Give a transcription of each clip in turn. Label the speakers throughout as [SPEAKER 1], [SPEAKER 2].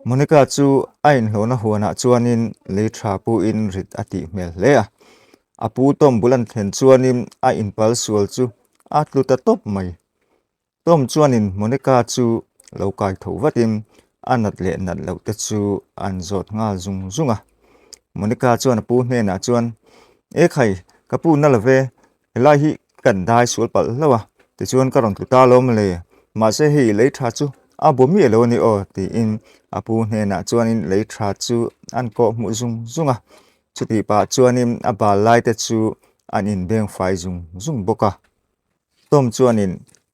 [SPEAKER 1] Monica chu ain lo na huana chuanin le thapu in rit ati mel le apu tom bulan thlen chuanin a inpal sual chu atluta top mai tom chuanin Monica chu lo kai tho vatim anat le nat lo te chu an zot nga zung zunga Monica chuan pu hne na chuan e khai kapu na lave helai hi kan dai sul pal lawa ti chuan karon tu ta lom le Mahse hi le tha chu a bomi lo ni o ti in apu hne na chuanin le tha chu an ko mu zung zunga chuti pa chuanin a ba lai te chu an in beng fai zung zung boka tom chuanin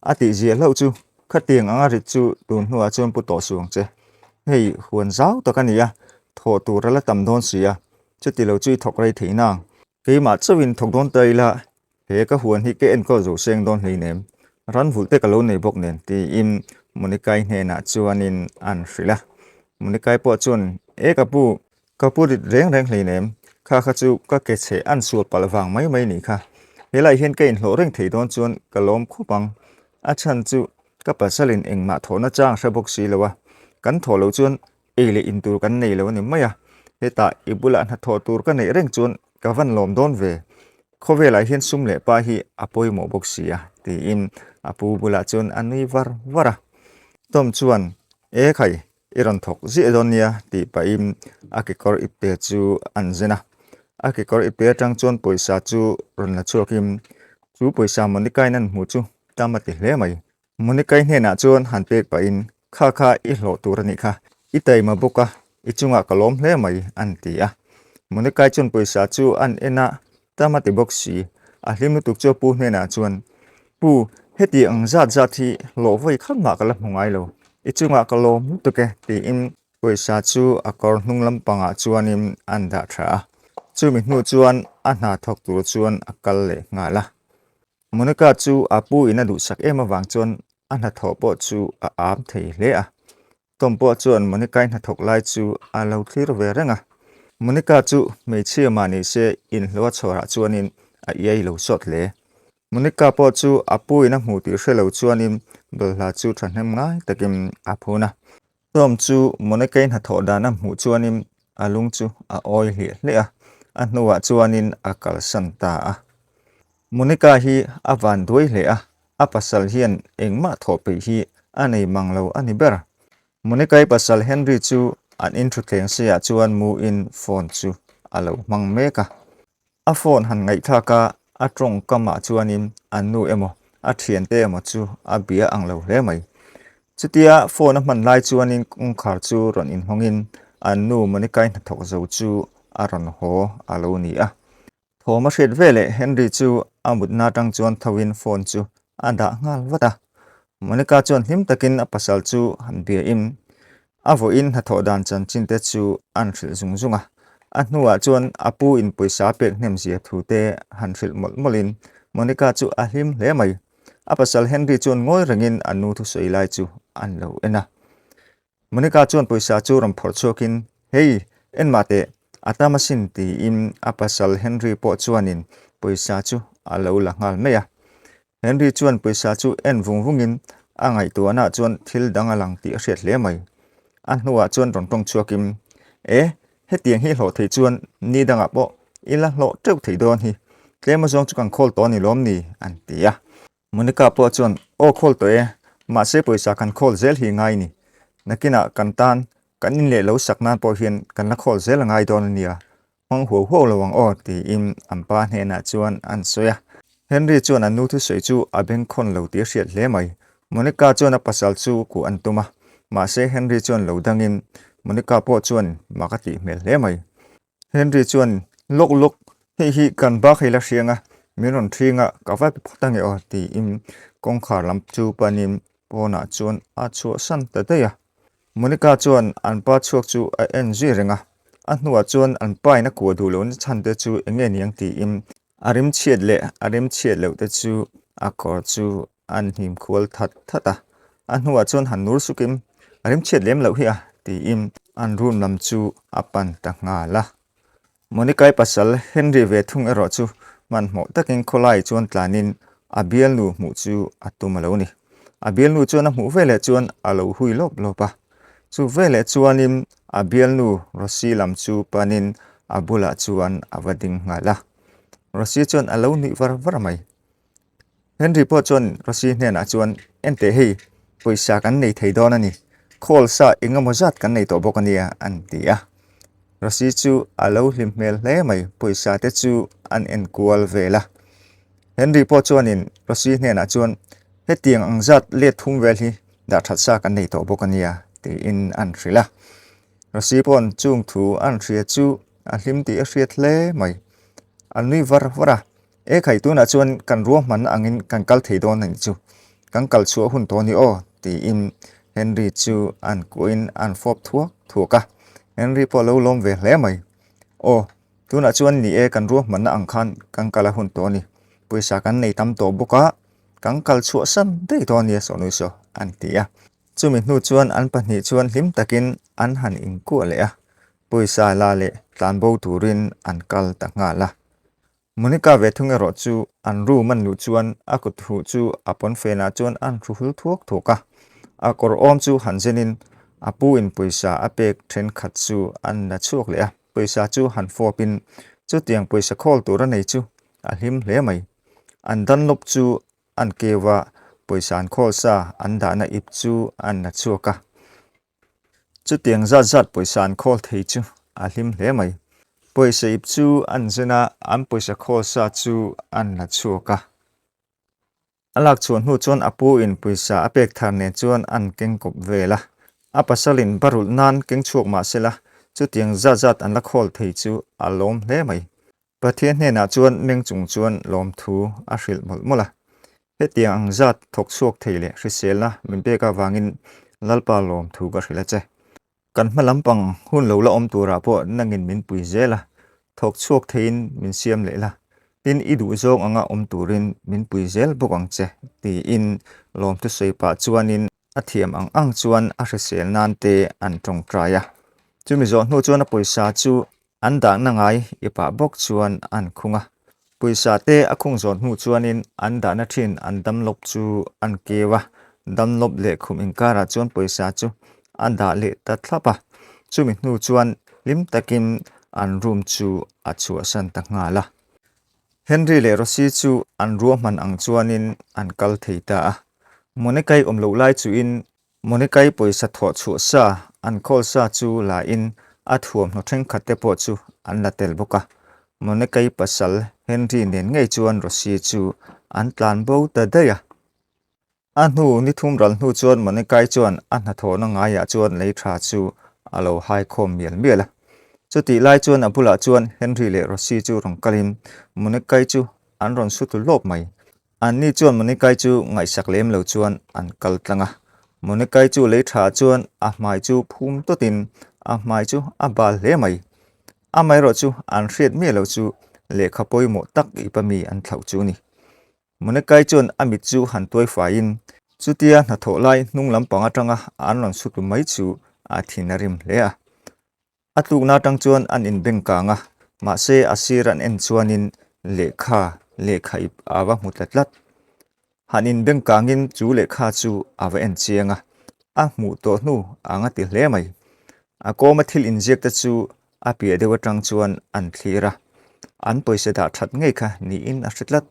[SPEAKER 1] ati zia lo chu khatiang anga ri chu tun hnuwa chuan pu to suang che hei huan zau takania tho tu rala tam don sia chuti lo chui thok rei theina ke ma chawin thok don taila he ka huan hi ke en ko zo seng don hlei nem ran vulte ka lo nei bok nen ti in Monica hne na chuanin an hrila Monica po chuan e kapu rit reng reng hlei nem kha chu ka ke chhe an sur palwang mai mai ni kha helai hian ke in hlo reng thei don chuan kalom khupang a chan chu ka pasalin engma thona chang hrebok si lowa kan tholo chuan ele in tur kan nei lo ni maya heta ibula na tho tur ka nei reng chuan ka van lom don ve khove lai hian sum le pa hi apoi mo bok sia ti in apu bula chuan anui vara tom chuan e khai iron thok zi donia ti pa im akikor ipe chu anjena akikor ipe tang chuan poisa chu ron la chuakim chu poisa Monica nan mu chu tamati hle mai Monica hne na chuan han pek pa in kha I hlo tur ni kha itai ma boka ichunga kalom hle mai an ti a Monica chuan poisa chu an ena tamati boxi a hlim tuk chu pu hne na chuan pu heti ang zat hi lo voi khan ma kala mungai lo ichunga kalom tuke ti in poisa chu akor hnunglam panga chuanin anda tha chu mi hnu chuan a hna thok tur chuan akal le ngala Monica chu apu ina du sak ema wang chuan a hna tho po chu a am thei hle a tom po chuan Monica hna thok lai chu a lo thlir ve renga Monica chu mei chia mani se in hlowa chhora chuanin a ei lo sot le Monica po chu apu ina hmu ti hrelo chuanin belhla chu thanem ngai takin aphuna tom chu Monica hna tho dana hmu chuanin alung chu a oi hle a hnuwa chuanin akal santa a Monica hi avan doi hle a pasal hian engma thope hi anei manglo ani ber Monica pasal Henry chu an introduction sia chuan mu in phone chu alo mang meka a phone han ngai thaka a trong kama chuanin anu emo a thian te emo chu a bia anglo hle mai chutia phone man lai chuanin kung khar chu ron in hongin anu Monica na thok zo chu a ron ho alo ni a thoma hret vele Henry chu amut na tang chuan thawin phone chu anda ngal wata Monica chuan him takin a pasal chu han bia im avo in hatho dan chan chin te chu an hril zung zunga a hnuwa chuan apu in poisa pek hnem zia thute han hril molin Monica chu a hlim hle mai a pasal Henry chuan ngoi rengin anu thu soi lai chu an lo ena Monica chuan poisa chu ram phor chokin hei en mate atamasin ti in a pasal Henry po chuanin poisa chu a lo la ngal meya Henry chuan poisa chu en vungin angai tu ana chuan thil danga lang ti hriat hle mai a hnuwa chuan rong tong chuakim hetiang hi hlo thei chuan ni danga po ila hlo treu thei don hi tlema zong chu kan khol to ni lom ni an tia Monica po chuan o khol to Mahse poisa kan khol zel hi ngai ni nakina kan tan kan in le lo sakna po hian kan la khol zel ngai don nia hong ho lawang o ti in ampa hne na chuan an soya Henry chuan anu thu soi chu abeng khon lo ti hriat hle mai Monica chuan a pasal chu ku antuma Mahse Henry chuan lo dangin Monica po chuan makati mel hle mai Henry chuan lok hi kan ba khela hrianga miron thringa kawa photang o ti in kongkhar lam chu panin pona chuan a chu san ta ya Monica chuan an pa chuak chu a NG renga a hnuwa chuan an pai na ku du lo ni chan te chu enge niang ti in arim chiat lo te chu akor chu an him khol thata a hnuwa chuan han nur sukim arim chiat lem lo hi a ti in an room lam chu apan ta nga la Monica pasal Henry ve thung ero chu man mo takin kholai chuan tlanin a Bialnu mu chu atuma lo ni a Bialnu chuan a mu vele chuan alo hui lopa chu vele chuanin a Bialnu Rosi lam chu panin abula chuan avading ngala Rosi chuan alo ni var mai Henry po chuan Rosi hnen chuan ente hei poisa kan nei thei don ani khol sa ingamozat kan nei to bokania an tia Rosi chu alo hlimhmel hle mai poisa te chu an enkual vela Henry po chuanin Rosi hnen chuan hetiang angjat le thum vel hi da thatsa kan nei to bokania ti in an thrila Rosi pon chung thu an thria chu a hlim ti a hriat hle mai an nui vara e khai tu na chuan kan ruam man angin kan kal thei don ani chu kan kal chu hun to ni o ti in Henry chu an kuin an fop thuaka Henry po lo lom ve hle mai o tu na chuan ni e kan ruam man ang khan kan kala hun to ni poisa kan nei tam to boka kan kal chu san dei to ni so nu so an tia chumi hnu chuan an pahnih chuan hlim takin an han in ku le a poisa la le tlanbo turin an kal ta nga la Monica ve thunge ro chu an ru man lu chuan a kut hu chu apon fena chuan an thuhul thoka a kor om chu hanzenin apu in poisa apek then khat chu an na chuak le a poisa chu han fopin chu tiang poisa khol tur nei chu a hlim hle mai an dan lop chu an kewa poisa an khol sa an da na ip chu an na chuaka chu tiang zat poisa an khol thei chu a hlim hle mai poisa ip chu an zena an poisa khol sa chu an na chuaka alak chuan hu chuan apu in poisa apek thar ne chuan an keng kop vela apasalin barul nan keng chuak Mahse la chu tiang zat an la khol thei chu alom hle mai pathian hne na chuan meng chung chuan lom thu a hril molmola hetiang zat thok chuak thei le hrisel na min beka wangin lalpa lom thu ka hrila che kan hmalampang hun lo la om tura po nangin min pui zela thok chuak thein min siam le la tin idu zong anga om turin min pui zel bokang che ti in lom tu seipa chuanin athiam ang chuan a hrisel nan te an tong traya chumi zo hnu chuan a poisa chu an da na ngai ipa bok chuan an khunga poisa te a khung zon hnu chuanin an da na thin an dam lop chu an kewa dam lop le khum inkara chuan poisa chu an da le ta thlapa chumi hnu chuan lim takin an room chu a chu san ta nga la Henry le Rosi chu an ruam man ang chuanin an kal theita a Monekai omlo lai chu in Monekai poisa thawhchhuah sa an khol sa chu la in a thuam no theng khatte po chu an la tel boka Monekai pasal Henry nen ngei chuan Rosi chu an tlanbo ta daya Anu ni thum ral hnu chuan Monekai chuan an ha thawna ngaya chuan lei tha chu alo hai khom miela chuti lai chuan abula chuan Henry le Rosi chu rong kalim Monekai chu an ron sutu lop mai an ni chuan Monekai chu ngai sak lem lo chuan an kal tlanga Monekai chu lei tha chuan a hmai chu phum totin a hmai chu a bal hle mai a mai ro chu an hriat mi lo chu le khapoi mo tak ipami an thlau chu ni Monekai chuan amit chu han toi fain chutia na tho lai nung lampanga tanga an ron sutu mai chu a thinarim hle a atuk na tang chuan an in bengka nga Mahse asir an en chuanin lekha ip awa mutlatlat hanin bengka ngin chu lekha chu awa en chianga a mu to hnu anga ti hle mai a koma thil injek ta chu a pia dewa tang chuan an thlira an poisa da that ngei kha ni in a hritlat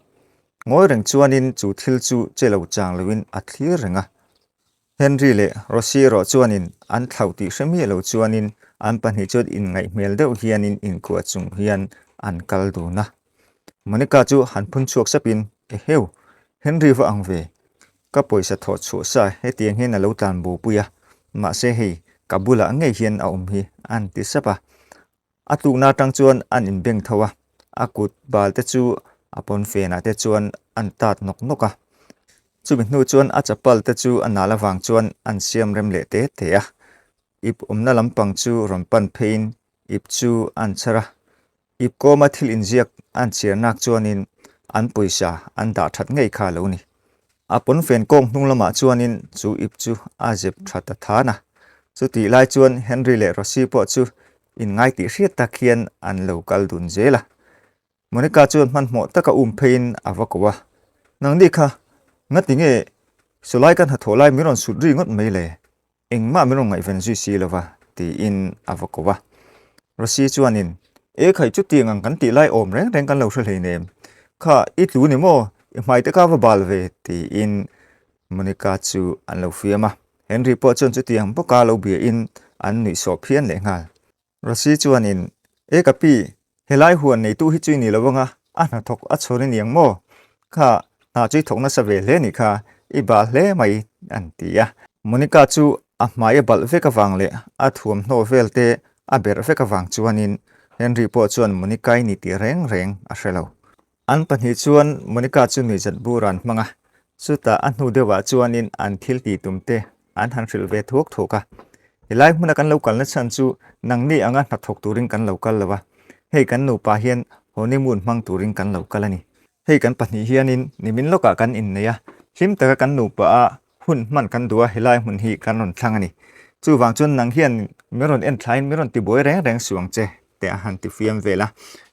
[SPEAKER 1] ngoi reng chuanin chu thil chu chelo chang lowin a thlir renga Henry le Rosi ro chuanin an thauti hremi lo chuanin an pahnih chuan in ngai hmel deuh hianin in khua chung hian an kal du na Monica chu han phun chuak sapin heu Henry va ang ve ka poisa thawhchhuah sa hetiang hen alo tlanbo puya Mahse hei kabula ngei hian a hi an ti sapa atuk na tang chuan an in beng thawa akut bal te chu apon fena te chuan an tat noka chumi hnu chuan a chapal te chu an nala wang chuan an siam rem le te a ip omna lampang chu ron pan phein ip chu an chara ip koma thil inziak an chirnak chuanin an poisa an da that ngei kha lo ni apon fen kong hnung lama chuanin chu ip chu a zep thata thana chuti lai chuan Henry le Rosi po chu in ngai ti hriat tak hian an lo kal dun zela Monica chuan man mo taka phein avakowa nang ni kha ngatinge solai kan ha tholai miron sudri ngot mele engma mi rong ngai ven zui si lova ti in avakova rosi chuanin e khai chu ti ngang kan ti lai om reng reng kan lo hre nem kha I tu ni mo mai te ka va bal ve ti in Monica chu an lo fiama Henry po chon chu tiang po ka lo bia in an ni so phian le ngal rosi chuanin e ka pi helai huan nei tu hi chui ni lawanga a na thok a chori niang mo kha na chui thok na sa ve le ni kha I ba hle mai an tia Monica chu a mai bal ve ka wang le a thuam no vel te a ber ve ka wang chuanin Henry po chuan Monica ni ti reng reng a hrelo an pani chuan Monica chu ni zat buran manga suta an hu dewa chuanin an thil ti tumte an han hril ve thuk thuka helai hmuna kan local na chan chu nang ni anga na thok turing kan local lawa hei kan nu pa hian honeymoon mang turing kan local ani hei kan pani hianin nimin loka kan in neya hlim taka kan nu pa a hun man kan dua helai mun hi kan ron thlang ani chu wang chun nang hian meron en thlain meron ti boi reng reng suang che te a han ti fiam vela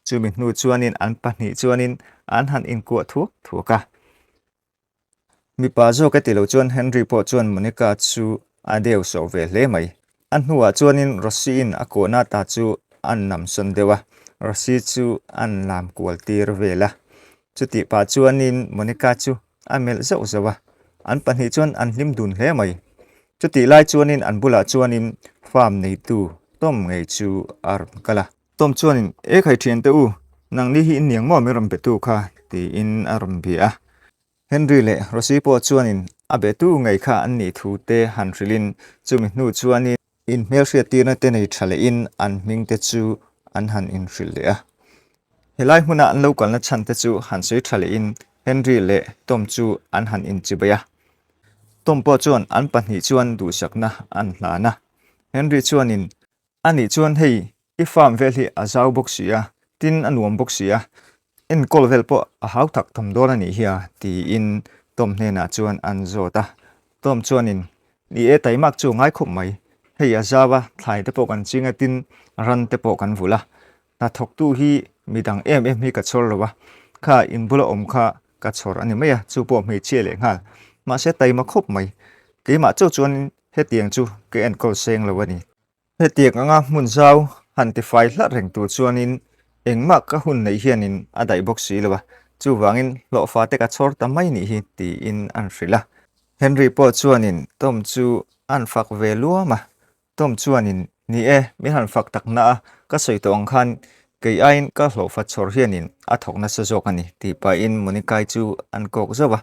[SPEAKER 1] chu mi nu chuanin an pani chuanin an han in ko thuk thuka mi pa zo ka ti lo chuan Henry po chuan Monica chu adeu so ve hle mai an huwa chuanin Rosi in akona ta chu an nam son dewa Rosi chu an lam kwal tir vela chuti pa chuanin Monica chu amel zo zawa an pani chuan an hlim dun hle mai chuti lai chuanin an bula chuanin farm nei tu tom ngei chu ar kala tom chuanin e khai thian te u nang ni hi in niang mo me ram betu kha ti in aram bia Henry le Rosi po chuanin abe tu ngai kha an ni thu te han rilin chumi nu chuanin in mel hria tirna te nei thale in an ming te chu an han in ril le a helai hmuna an local na chan te chu han sei thale in Henry le Tom chu an han in chibaya Tom po chuan an pani chuan du sakna an hlana Henry chuanin ani chuan hei I farm vel hi azau boxia tin anuam boxia in kolvel po a hau tak thom dor ani hi ti in Tom hna chuan an zota Tom chuanin ni e taimak chu ngai khop mai hei azawa thlai te po kan chinga tin ran te po kan vula na thok tu hi midang em hi ka chor lowa kha in bula om kha ka chor ani maya chu po me che le ngal Mahse taima khop mai ke ma chu chuan he tiang chu ke en kol seng lowani he tiang anga mun zau han ti fai hla reng tu chuanin engma ka hun nei hianin a dai box si lawa chu wangin lo fa te ka chor ta mai ni hi ti in an hrila Henry po chuanin Tom chu an fak ve luama Tom chuanin ni e mi han fak tak na ka soi tong khan ke ain ka lo fa chor hianin a thok na sa jok ani ti pa in Monica chu an kok zawa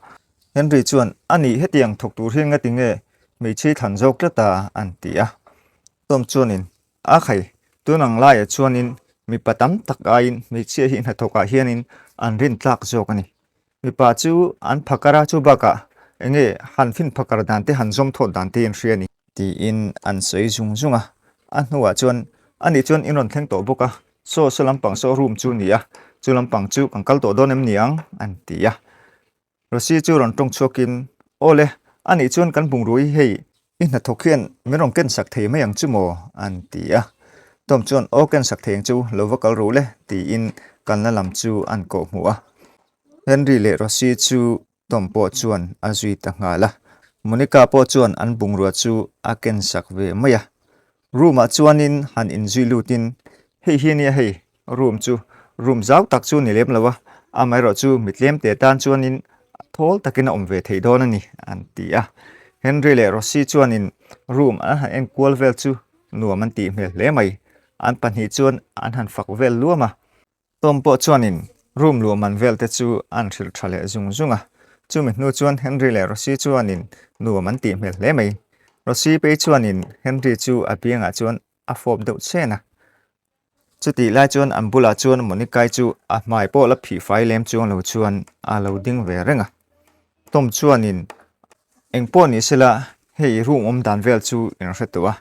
[SPEAKER 1] Henry chuan ani hetiang thok tur hinga tinge mi chi than jok ta an ti a Tom chuanin a khai tunang lai chuanin mi patam tak ain mi chi hi na thoka hianin an rin tlak jok ani mi pa chu an phakara chu baka enge han fin phakar dan te han zom thot dan te in hriani ti in an sei zung zunga an huwa chuan ani chuan in ron thleng to boka so lampang so room chu nia chu lampang chu kangkal to donem niang an tia Rosi chu ron tong chokin ole ani chuan kan bungrui hei in na thokhian merong ken sak thei mayang chu mo an tia Tom chuan oken sak theng chu lovakal ro le ti in kan la lam chu an ko hmuwa Henry le Rosi chu Tom po chuan azui ta ngala Monica po chuan an bungrua chu aken sak ve maya room a chuanin han in zui lutin hei hiania hei room zau tak chu ni lem lawa amai ro chu mitlem te tan chuanin thol takin om ve thei don ani an tia Henry le Rosi chuanin room a han en kwal vel chu nuam an ti hmel hle mai an pani chuan an han fak vel luama Tom po chuanin room luam an vel te chu an thil thale zung zunga chu mi nu chuan Henry le Rosi chuanin nuam an ti hmel hle mai Rosi pe chuanin Henry chu apianga chuan a fop deuh chena chuti lai chuan an bula chuan Monica chu a mai po la phi fai lem chuang lo chuan a lo ding ve renga Tom chuanin engpo ni sela hei room om dan vel chu in hretuwa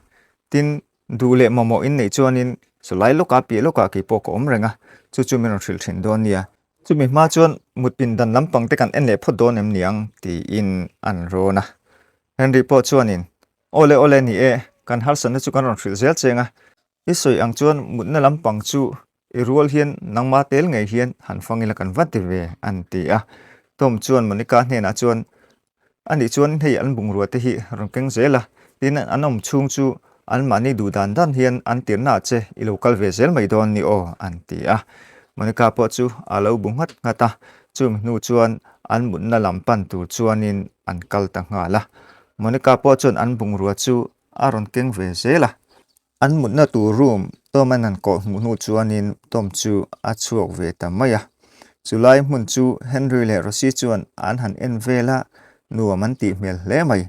[SPEAKER 1] tin dule momo in nei chuanin solai loka pi loka ki po ko om renga chu min thil thin don nia chu mi ma chuan mutpin dan lampang te kan en le phot don em niang ti in an rona Henry po chuanin ole ni e kan har san chu kan ron thil zel chenga isoi ang chuan mutna lampang chu irual hian nangma tel ngei hian han fangila kan vati ve an ti a Tom chuan Monica hne na chuan ani chuan hei an bungrua te hi rongkeng zela tin anom chung chu an mani du dan hian an tirna che i local vezel mai don ni o an ti a monika po chu alo bungat ngata chum nu chuan an munna lampan tur chuanin an kal ta nga la monika po chun an bungrua chu aron keng vezela an munna tu room toman an ko nu chuanin tom chu a chuak ve ta maya chulai mun chu Henry le Rosie chuan an han en vela nuam an ti hmel hle mai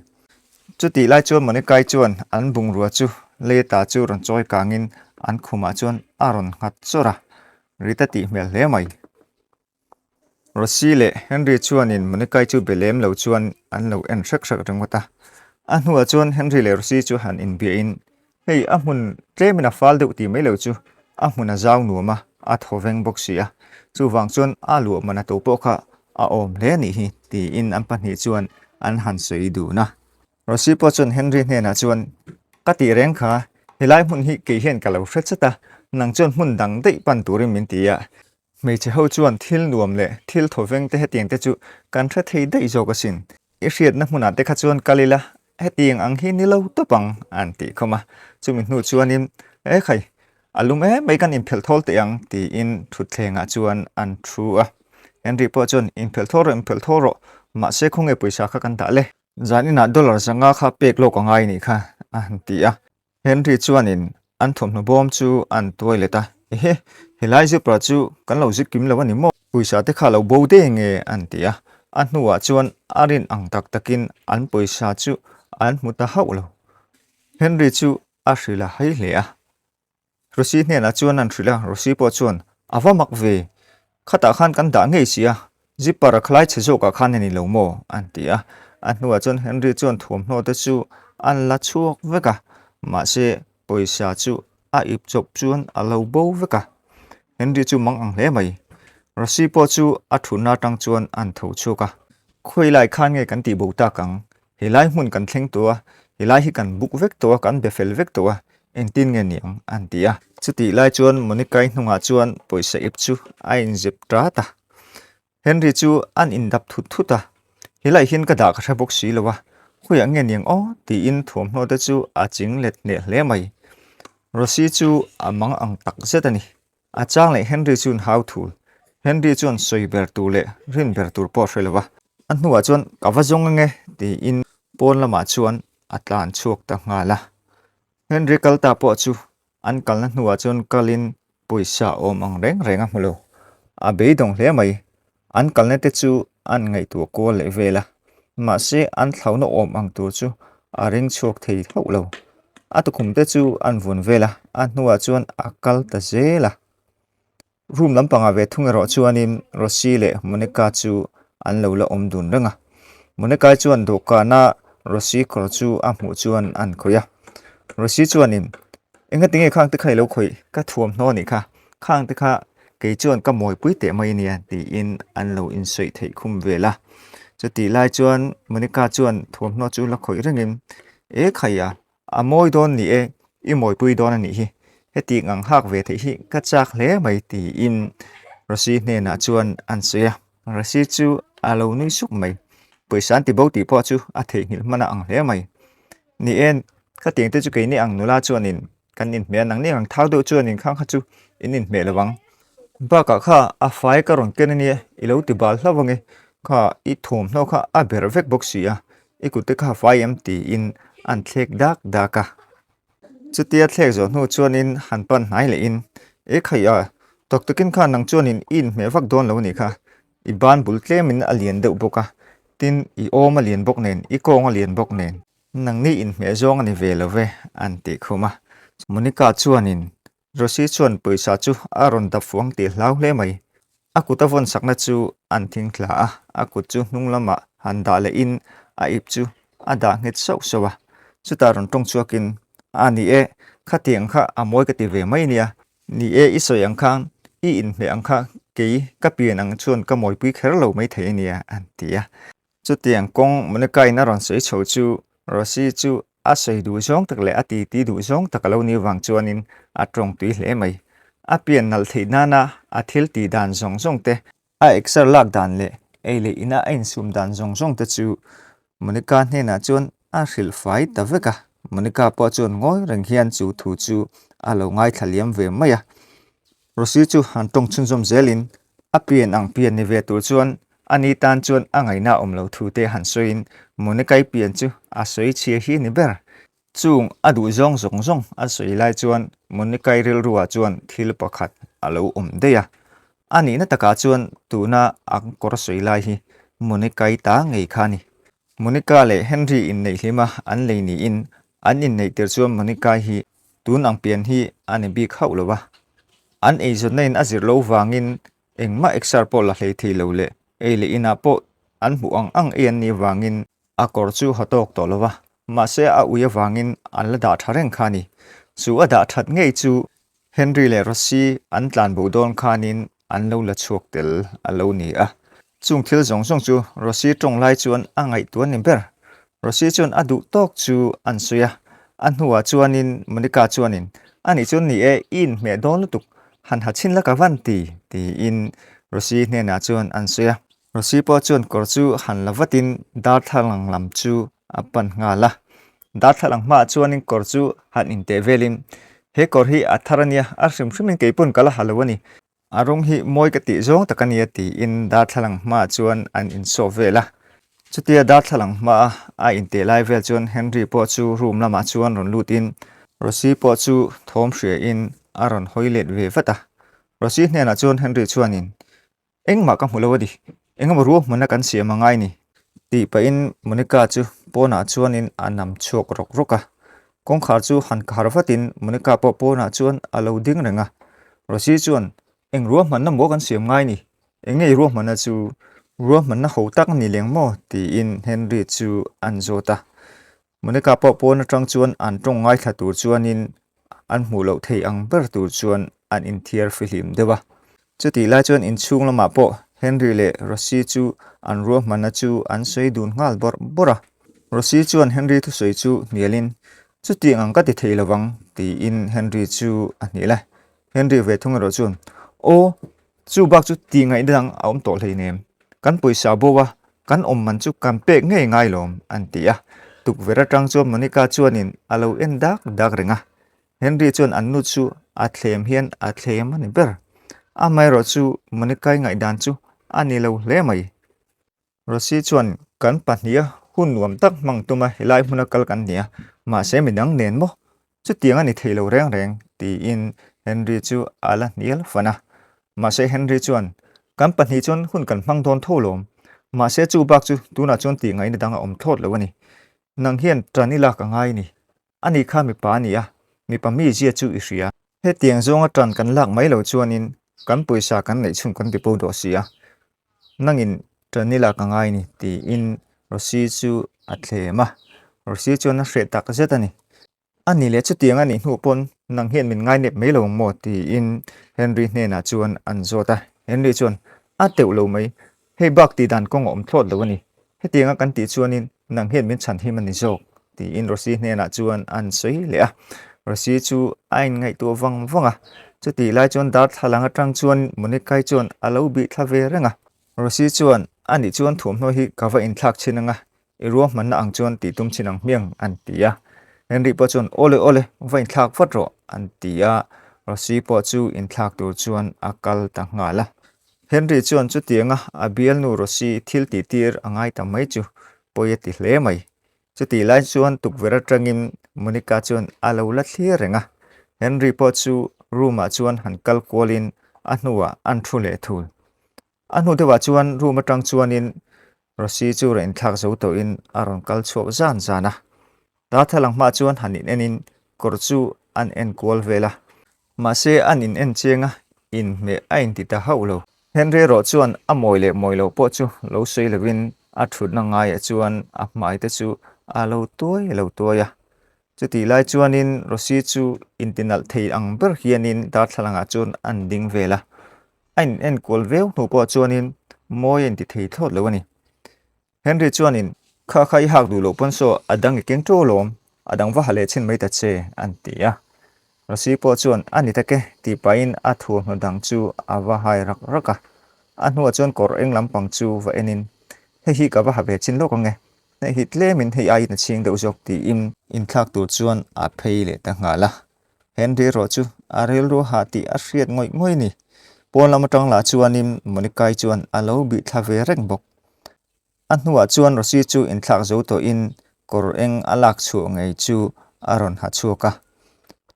[SPEAKER 1] chu ti lai chuan monika chuan an bungrua chu le ta chu ron choi kangin an khuma chuan aron ngat chora rita ti hmel hle mai Rosie le Henry chuanin monika chu belem lo chuan an lo en rak rak rangwata an huwa chuan Henry le Rosie chu han in bia in hei a hmun tlemina fal deuh ti mai lo chu a hmun a zau nuama a thoveng boxia chu wang chuan a lu mana to po kha a om hle ni hi ti in an pahnih chuan an han sei du na Rosie po chuan Henry hne na chuan ka ti reng kha helai hmun hi ke hian ka lo hret chata nang chuan hmun dang dei pan turin min tia mei che ho chuan thil nuam le thil thoveng te hetiang te chu kan thre thei dei zo ka sin i hriat na hmuna te kha chuan kalila hetiang ang hi ni lo topang an ti khoma chumi hnu chuanin e khai alum mai kan impel thol te ang ti in thutlenga chuan an thu a Henry po chuan impel thoro Mahse khong e paisa kha kan da le zanina dollar zanga kha pek lo ka ngai ni kha an ti a Henry chuanin an thomnu bom chu an toileta he helai zu pra chu kan lo zikim lo ani mo paisa te kha lo bo de nge an ti a an hnuwa chuan arin ang tak takin an paisa chu an muta haulo Henry chu a hrila hei hle a Rosie hne na chuan an thrila Rosie po chuan awamak ve khata khan kan da ngei sia zipara khlai chezo ka khan ni lo mo an ti a an hnuwa chuan Henry chuan thum hno te chu an la chuak veka Mahse paisa chu a ip chop chuan a lo bo veka Henry chu mang ang hle mai Rosie po chu a thuna tang chuan an tho chuka khoi lai khan nge kan ti bo ta kang helai hmun kan thleng to helai hi kan buk vek to kan befel vek to en tin nge niang an tia chuti lai chuan monika hnunga chuan paisa ip chu a in zip tra ta Henry chu an in dap thuta helai hin ka da kha bok si lowa khoi ang nge niang o ti in thom hno te chu a ching let ne hle mai Rosie chu amang ang tak zetani a chang le Henry chun how thul Henry chuan soi ber tu le rin ber tur po hrelowa an hnuwa chuan kawazong nge ti in pon lama chuan atlan chuak ta ngala Henry kalta po chu an kalna hnuwa chuan kalin paisa om ang renga hmulo a beidong hle mai an kalna te chu an ngai tu ko le vela Mahse an thlauno om ang tu chu a ring chuak thei thaulo atukhum te chu an vun vela an hnuwa chuan akal ta zela room lampanga ve thungero chuanin Rosie le monika chu an lo la om dun ranga monika chuan dokana Rosie kor chu a hmu chuan an khoya Rosie chuanin enga tinge khang te khai lo khoi ka thuam hno ni kha khang te kha ke chuan ka moi pui te mai nia ti in an lo in soi thei khum vela chuti lai chuan monika chuan thuam hno chu la khoi rengin e khaya a moi don ni e i moi pui don ani hi heti ngang hak ve thei hi ka chak hle mai ti in Rosie hne na chuan an soya Rosie chu alo ni suk mai paisan ti bo ti po chu a thei ngil mana ang hle mai ni en ka tiang te chu ke ni ang nula chuanin kan in me nang ni ang thau do chuanin khang kha chu in me lawang ba ka kha a fai ka ron ken ni ilo ti bal hlawange kha I thum hno kha a ber vek boxia I ku te kha fai am ti in an thlek dak daka chutia thlek zo hnu chuanin hanpan hnai le in e khaya tok takin kha nang chuanin in me vak don lo ni kha I ban bul tlemin a lian deuh boka tin I om a lian bok nen I kong a lian bok nen nang ni in me zong ani ve lo ve an ti khuma monika chuanin Rosie chuan paisa chu aron da fuang ti hlau hle mai akuta von sakna chu an thing thla a akut chu hnunglama handa le in a ip chu ada nget sau sawa chuta ron tong chuakin ani e khatiang kha amoi ka ti ve mai nia ni e isoi ang khang I in me ang kha ke ka pian ang chuan ka moi pui kher lo mai thei nia an tia chutiang kong monika ina ron sei chho chu Rosie chu a sei du zong tak le ati ti du zong tak lo ni wang chuanin a trong tui hle mai a pian nal thei nana a thil ti dan zong zong te a exer lak dan le eile ina ein sum dan zong zong te chu monika hne na chuan a hril fai ta veka Monica po chuan ngoi reng hian chu thu chu alo ngai thaliam ve maya Rosi chu han tong chun zom zelin apian ang pian ni ve tur chuan ani tan chuan angai na omlo thu te han soin Monica pian chu a soi chia hi ni ber chung adu zong zong zong a soi lai chuan Monica ril ruwa chuan thil pakhat alo deya ani na taka chuan tuna ang kor soi lai hi Monica ta ngei khani Monica le Henry in nei hlima an lei ni in an in nei ter chuan Monica hi tun ang pian hi ani bi khau lowa an ei zot nein azir lo wangin engma exarpol la hlei thei lo le eile ina po an mu ang en ni wangin a kor chu hotok to lowa Mahse a uya wangin an la da thareng khani chu a da that ngei chu Henry le Rosi an tlanbo don khanin an lo la chuak tel alo ni a chung thil zong zong chu Rosi tong lai chuan angai tuan nim ber Rosi chuan adu tok chu an suya an huwa chuanin Monica chuanin ani chun ni e in me don lutuk han hachin la kawan ti in Rosi ne na chuan an suya Rosi po chuan kor chu han lavatin dar thalang lam chu apan nga la dar thalang ma chuanin kor chu han in te velin he kor hi atharania arhrim hrimin keipun kala halawani arong hi moi ka ti zong takania ti in dar thalang ma chuan an in so vela chutia dar thalang ma a in te lai vel chuan Henry po chu room lama chuan ron lutin Rosi po chu thom hria in aron hoilet ve vata Rosi ne na chuan Henry chuanin engma ka mulawadi engma ru mana kan siam angai ni ti pa in Monica chu pona chuanin anam chok rok roka kong khar chu han kharfatin Monica po na chuan alo ding renga Rosi chuan eng ru man na mo kan siam ngai ni engei ru man na chu ru man na ho tak ni leng mo ti in Henry chu anjota Monica po na tang chuan an tong ngai thatu chuanin an mu lo thei ang ber tur chuan an in thiar film dewa chuti la chuan in chung lama po Henry le Rosi chu an ru man na chu an soi dun ngal bora Rosi chuan Henry thu soi chu nialin chuti ang ka ti thei lawang ti in Henry chu anila Henry ve thung ro chuan o chu bak chu ti ngai dang aum tol hei nem kan poisa bowa kan man chu kan pe ngei ngai lom an tia tuk vera tang chu Monica chuanin alo en dak renga Henry chuan an nu chu a thlem hian a thlem ani ber a mai ro chu Monica ngai dan chu ani lo hle mai Rosi chuan kan pahnia hun nuam tak mang tuma helai huna kal kan nia Mahse minang nen mo chu tiang ani theilo reng ti in Henry chu ala nial fana Mahse Henry chuan kan pahni chuan hun kan mang don tholom Mahse chu bak chu tuna chuan ti ngai ni danga om thot lawani nang hian tranila ka ngai ni ani kha mi pa ni a mi pa mi zia chu ihria he tiang zonga tran kan lak mai lo chuanin kan poisa kan nei chung kan pipo do sia nangin tranila ka ngai ni ti in Rosi chu athlema Rosi chu na hre tak zetani ani le chu tiang ani hu pon nang hian min ngai nep mai lo mo ti in Henry ne na chuan an zota Henry chuan a teu lo mai he bak ti dan kong om thot lawani he tianga kan ti chuanin nang hian min chan hi mani zo ti in Rosi ne na chuan an soi le a Rosi chu ain ngai tu wanga chu ti lai chuan dar thalanga tang chuan Monica chuan alo bi thlave renga Rosi chuan ani chuan thum no hi kawa in thlak chinanga iruam man na ang chuan ti tum chinang miang an tia Henry po chuan ole va in thlak fatro an tia Rosi po chu in thlak tur chuan akal ta ngala Henry chuan chu tianga a Bialnu Rosi thil ti tir angai ta mai chu poye ti hle mai chu ti lai chuan tuk vera tangin Monica chuan alo la thlir renga Henry po chu ruma chuan han kal kolin anuwa an thule thul anu dewa chuan ruma tang chuanin Rosi chu rein thak zo to in aron kal chho zan zana ta thalang ma chuan hanin enin kor chu an en kol vela Mahse an in en chenga in me ain ti ta haulo Henry ro chuan a moilo po chu lo sei lewin a thut na ngai chuan a mai te chu a lo toya chu ti lai chuanin Rosi chu intinal thei ang ber hianin dar thalanga chuan an ding vela ain en kol veu nu po chuanin moi en ti thei thot lewani Henry chuanin kha khai hak du lo pon so adang keng to lom adang wa hale chin mai ta che an tia Rosi po chuan ani take ti pain a thu no dang chu awa hai raka anu chuan kor eng lampang chu wa enin he hi ka wa habe chin lo ka nge na hitle min hei ai na ching deuh jok ti in thak tur chuan a phei le ta nga la Henry ro chu arel ro ha ti a hriat ngoi ngoi ni pon lam atang la chuanin monikai chuan alo bi thlave reng bok an hnuah chuan rosi chu in thlak zo to in kor eng alak chu ngei chu aron ha chuka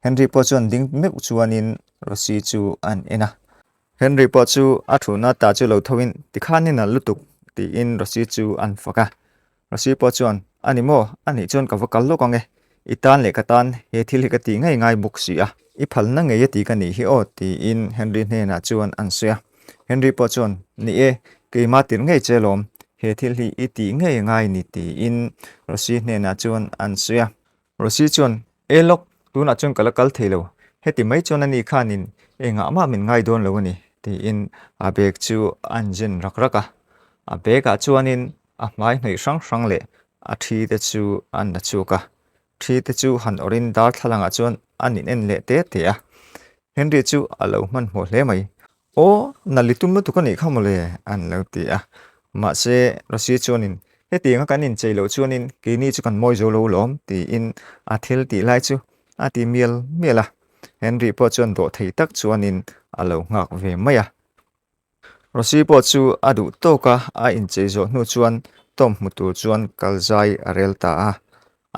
[SPEAKER 1] Henry po chuan ding mek chuanin rosi chu an ena Henry po chu a thuna ta chu lo thowin tikhanin a lutuk ti in rosi chu an faka rosi po chuan ani mo ani chuan ka vakal lo kange itan le katan he thil hi ka ti ngai ngai buk si a I phal na nge ti ka ni hi o ti in Henry ne na chuan an sia Henry po chuan ni e ke ma tir ngei chelom he thil hi I ti ngai ngai ni ti in rosi ne na chuan an sia rosi chuan elok tu na chuan kala kal thelo he ti mai chuan ani khanin enga ma min ngai don lo ni ti in a bek chu an jin rak raka a beka chuanin a mai nei sang sang le a thi te chu an na chu ka thi te chu han orin dar thalanga chuan anin en le te te a Henry chu alo man mo hle mai o nalitum lu tu ka ni khamole an lo ti a Mahse rosi chuanin he ti nga kanin cheilo chuanin ke ni chu kan moi zo lo lom ti in a thil ti lai chu a ti miel miela Henry po chuan do thei tak chuanin alo ngak ve mai a rosi po chu adu to ka a in cheizo nu chuan tom mutu chuan kalzai arel ta a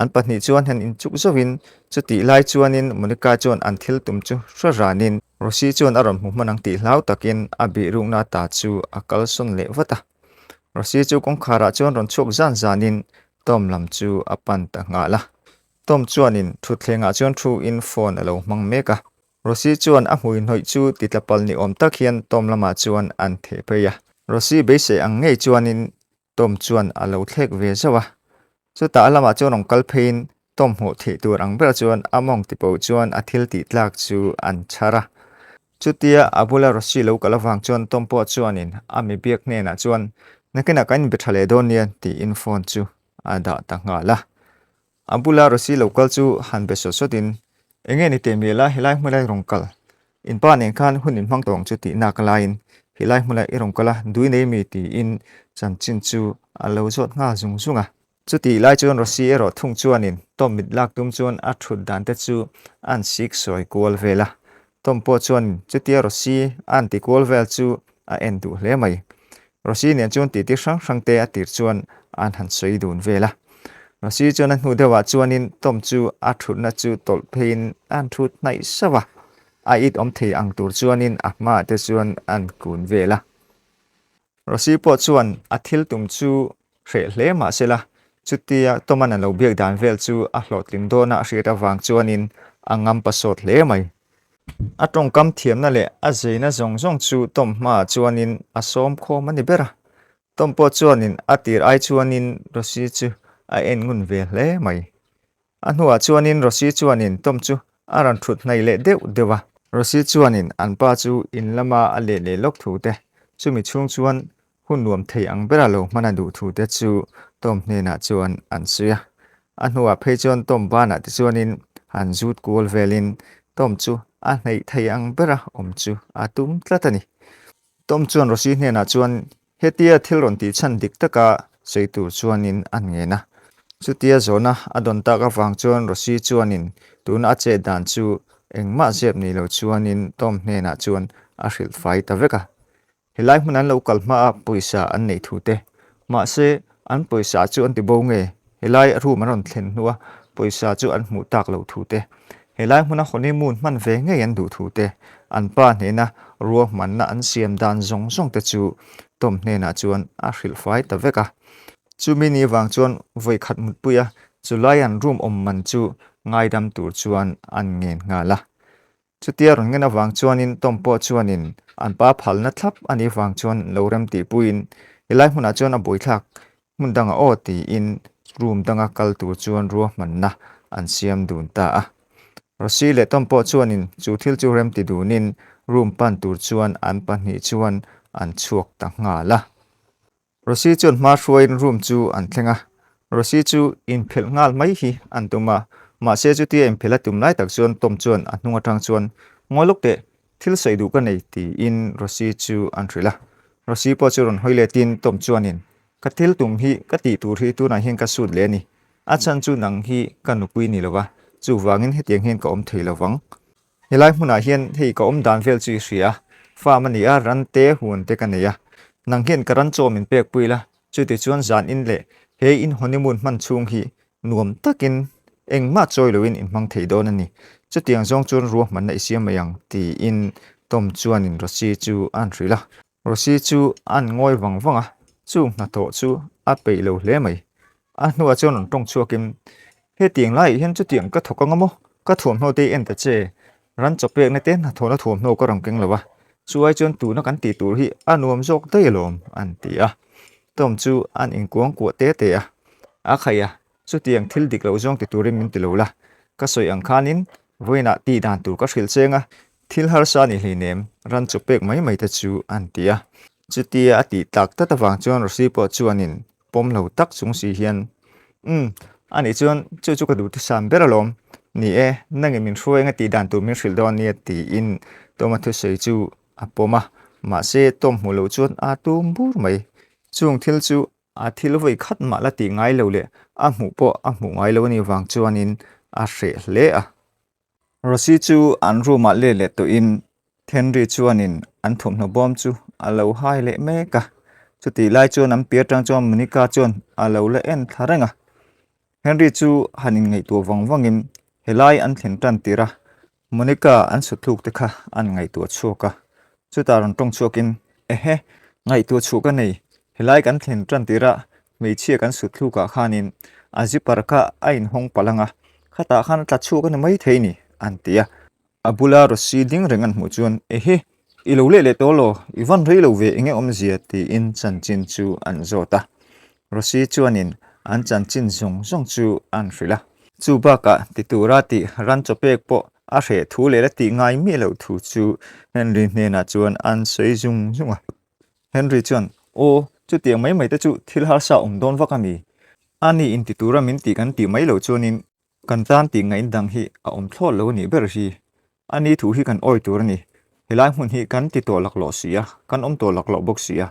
[SPEAKER 1] an pahnih chuan han in chuk zowin chuti lai chuanin monica chuan an thil tum chu hranin rosi chuan aron hmu manang ti hlau takin a bi rungna ta chu a kalson le wata rosi chu kong khara chuan ron chuk zan zanin tom lam chu a pan ta nga la tom chuanin thutlenga chuan thu in phone alo mang meka rosi chuan a hmui hnoi chu titlapal ni om tak hian tom lama chuan an the peya rosi be se ang ngei chuanin tom chuan alo thlek ve zawa chu ta lama chuan ong kalphein tom ho the tur ang bera chuan among tipo chuan a thil ti tlak chu an chara chutia abula rosi lo kalawang chuan tom po chuanin ami biak ne na chuan nakena kan bethale donia ti in phone chu ada ta nga la abula rosi local chu han beso sotin enge ni temela hilai mulai rongkal in pa ne khan hunin mang tong chu ti nakalain hilai mulai irongkala dui nei mi ti in chanchin chu alo zot nga zung zunga chuti lai chuan rosi ero thung chuanin tom mit lak tum chuan a thut dan te chu an sik soi kol vela tom po chuan chutia rosi an ti kol vel chu a en du hle mai rosi ne chuan ti ti sang sang te a tir chuan an han soi dun vela rosi chuan an hu dewa chuanin tom chu a thut na chu tol phein an thut nai sawa a it om thei ang tur chuanin a ma te chuan an kun vela rosi po chuan a thil tum chu hre hle ma sela chutia toman an lo biak dan vel chu a hlotling dona a hriat awang chuanin angam pasot hle mai atong kam thiam na le a zeina zong zong chu tom ma chuanin a som kho mani bera tom po chuanin atir ai chuanin rosi chu a en ngun ve hle mai a hnuah chuanin rosi chuanin tom chu aran thut nei le deuh dewa rosi chuanin an pa chu in lama a le le lok thu te chumi chung chuan hun nuam thei ang bera lo mana du thu te chu tom ne na chuan an suya a hnuah phei chuan tom ba na te chuanin han zut kul velin tom chu a nei thei ang bera om chu a tum tlatani tom chuan rosi ne na chuan hetia thilron ti chan dik taka seitur chuanin an nge na chutia zona adon ta ka wang chuan rosi chuanin tun a che dan chu engma zep ni lo chuanin tom ne na chuan a hril fai ta veka hilai hmunan local ma poisa an nei thu te Mahse an poisa chu an ti bo nge hilai ru maron thlen nuwa poisa chu an hmu tak lo thu te helai hmuna honeymoon man ve nge an du thu te an pa ne na ruwa man na an siam dan zong zong te chu tom ne na chuan a hril fai ta veka chu mini wang chuan voi khat mut puya chulai an room om man chu ngai dam tur chuan an ngen nga la chutia ron ngena wang chuanin tom po chuanin an pa phal na thlap ani wang chuan lorem ti puin helai hmuna chuan a boi thlak mun danga o ti in room danga kal tur chuan ruwa man na an siam dun ta a rosi le tom po chuanin chu thil chu rem ti dunin room pan tur chuan an pahnih chuan an chuak ta nga la rosi chuan ma hruain room chu an thlenga rosi chu in phel ngal mai hi an tuma Mahse chu ti in phela tum lai tak chuan tom chuan a hnunga tang chuan ngoluk te thil sei du ka nei ti in rosi chu an thrila rosi po chu ron hoile tin tom chuanin ka thil tum hi ka ti tur hi tu na hian ka sut le ni a chan chu nang hi ka nupui ni lowa chu wangin hetiang hian ka om thei lowang helai hmuna hian hei ka om dan vel chu hria fa mani a ran te hun te ka neya nang hian ka ran chom in pek puila chu ti chuan zan in le he in honeymoon man chung hi nuam takin engma choi loin in mang thei don ani chu tiang zong chun ruah man na isiam mayang ti in tom chuan in rosi chu an thrila rosi chu an ngoi wangwanga chu na to chu a pe lo hle mai a hnuwa chuan an tong chuakin he tiang lai hian chu tiang ka thokanga mo ka thuam hno te en ta che ran chopek na te na thona thuam hno ko rang keng lawa chuai chuan tu na kan ti tur hi anuam jok te lom an ti a tom chu an in kuang ku te te a khaya chu tiang thil dik lo jong ti turin min ti lo la ka soi ang khanin voina ti dan tur ka hril chenga thil har sa ni hleinem ran chopek mai mai ta chu an ti a chu ti a ti tak ta ta wang chuan rosi po chuanin pom lo tak chung si hian ani chuan chu ka du ti sam beralom ni e nang min hruenga ti dan tur min hril don ni ti in toma thu sei chu apoma Mahse tom mulo chuan a tum bur mai chung thil chu a thil voi khat ma la ti ngai lo le a hmu po a hmu ngai lo ni wang chuanin a hre hle a rosi chu an ru ma le le to in thenri chuanin an thum no bom chu a lo hai le me ka chu ti lai chuan an pia tang chuan monica chuan a lo le en tharanga henry chu hanin ngai tu wangwangin helai an thlen tan tira monica an sutluk te kha an ngai tu chuka chu taron tong chuakin ehe ngai tu chuka nei helai kan thlen tan tira mei chia kan sutluka khanin aziparka ain hong palanga khata khan ta chuka na mai theini antia abula rosi ding rengan mu chuan ehe ilo le tolo ivan rei lo ve enge om zia ti in chan chin chu an zota rosi chuanin an chan chin zong chu an hrila chu baka ti turati ran chopek po a hre thu le la ti ngai mi lo thu chu henry ne na chuan an sei zunga henry chuan o chu tiang mai mai ta chu thil har sa don wakami ani in ti tura min ti kan ti mai lo chuanin kan tan ti ngai dang hi a om thlol lo ni ber hi ani thu hi kan oi tur ni helai mun hi kan ti to lak lo sia kan om to lak lo bok sia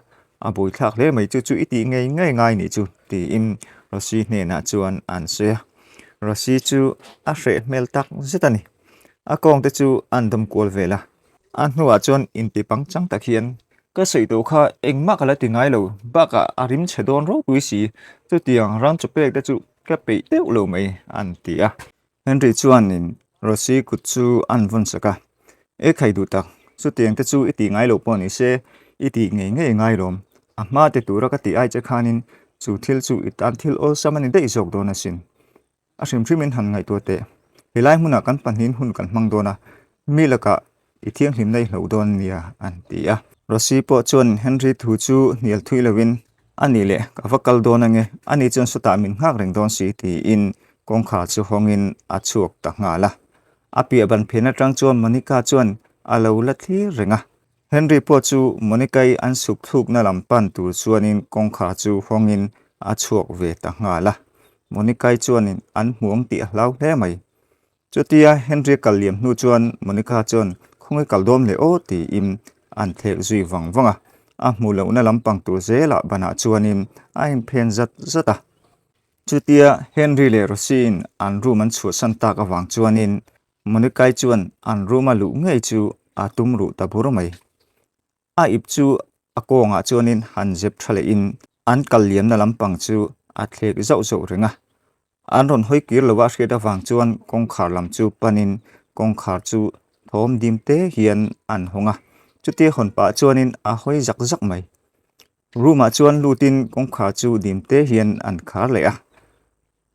[SPEAKER 1] a boi thak le mai chu chu iti ngai ni chu ti in rosi ne na chuan an se rosi chu a hre mel tak zetani a kong te chu an dam kol vela an hnuwa chuan in ti pang chang tak hian ka sei to kha engma kala ti ngai lo baka arim chedon ro pui si chu tiang ran chopek te chu ka pe teu lo mai an ti a henry chuan in rosi ku chu an von saka e khai du tak chu tiang te chu iti ngai lo pon ni se iti ngai rom a ma te tura ka ti ai che khanin chu thil chu itan thil ol samani dei jok do na sin a hrim hrimin han ngai to te helai hmuna kan panin hun kan mang do na mi laka i thiang hlim nei lo don nia an ti a rosi po chuan henry thu chu nial thui lovin ani le ka vakal don ange ani chuan suta min ngak reng don si ti in kong kha chu hongin a chuak ta nga la apia ban phena tang chuan monica chuan alo la thli renga henry po chu monica an suk thuk na lampan tur chuanin kong kha chu hongin a chuak ve ta nga la monica chuanin an hmuang ti hlau hle mai chutia henry kaliam nu chuan monica chuan khongai kaldom le o ti im an thek zui wangwanga a hmulo na lampang tur zela bana chuanin a in phen zata chutia henry le rosin an room an chu san tak awang chuanin monica chuan an room a lu ngei chu atum ru ta bur mai a ip chu akonga chuanin han jep thale in an kaliam na lampang chu a thlek zau renga an ron hoi kir lowa hriat awang chuan kong khar lam chu panin kong khar chu thom dim te hian an honga chuti hon pa chuanin a hoi zak mai ruma chuan lutin kong khar chu dim te hian an khar le a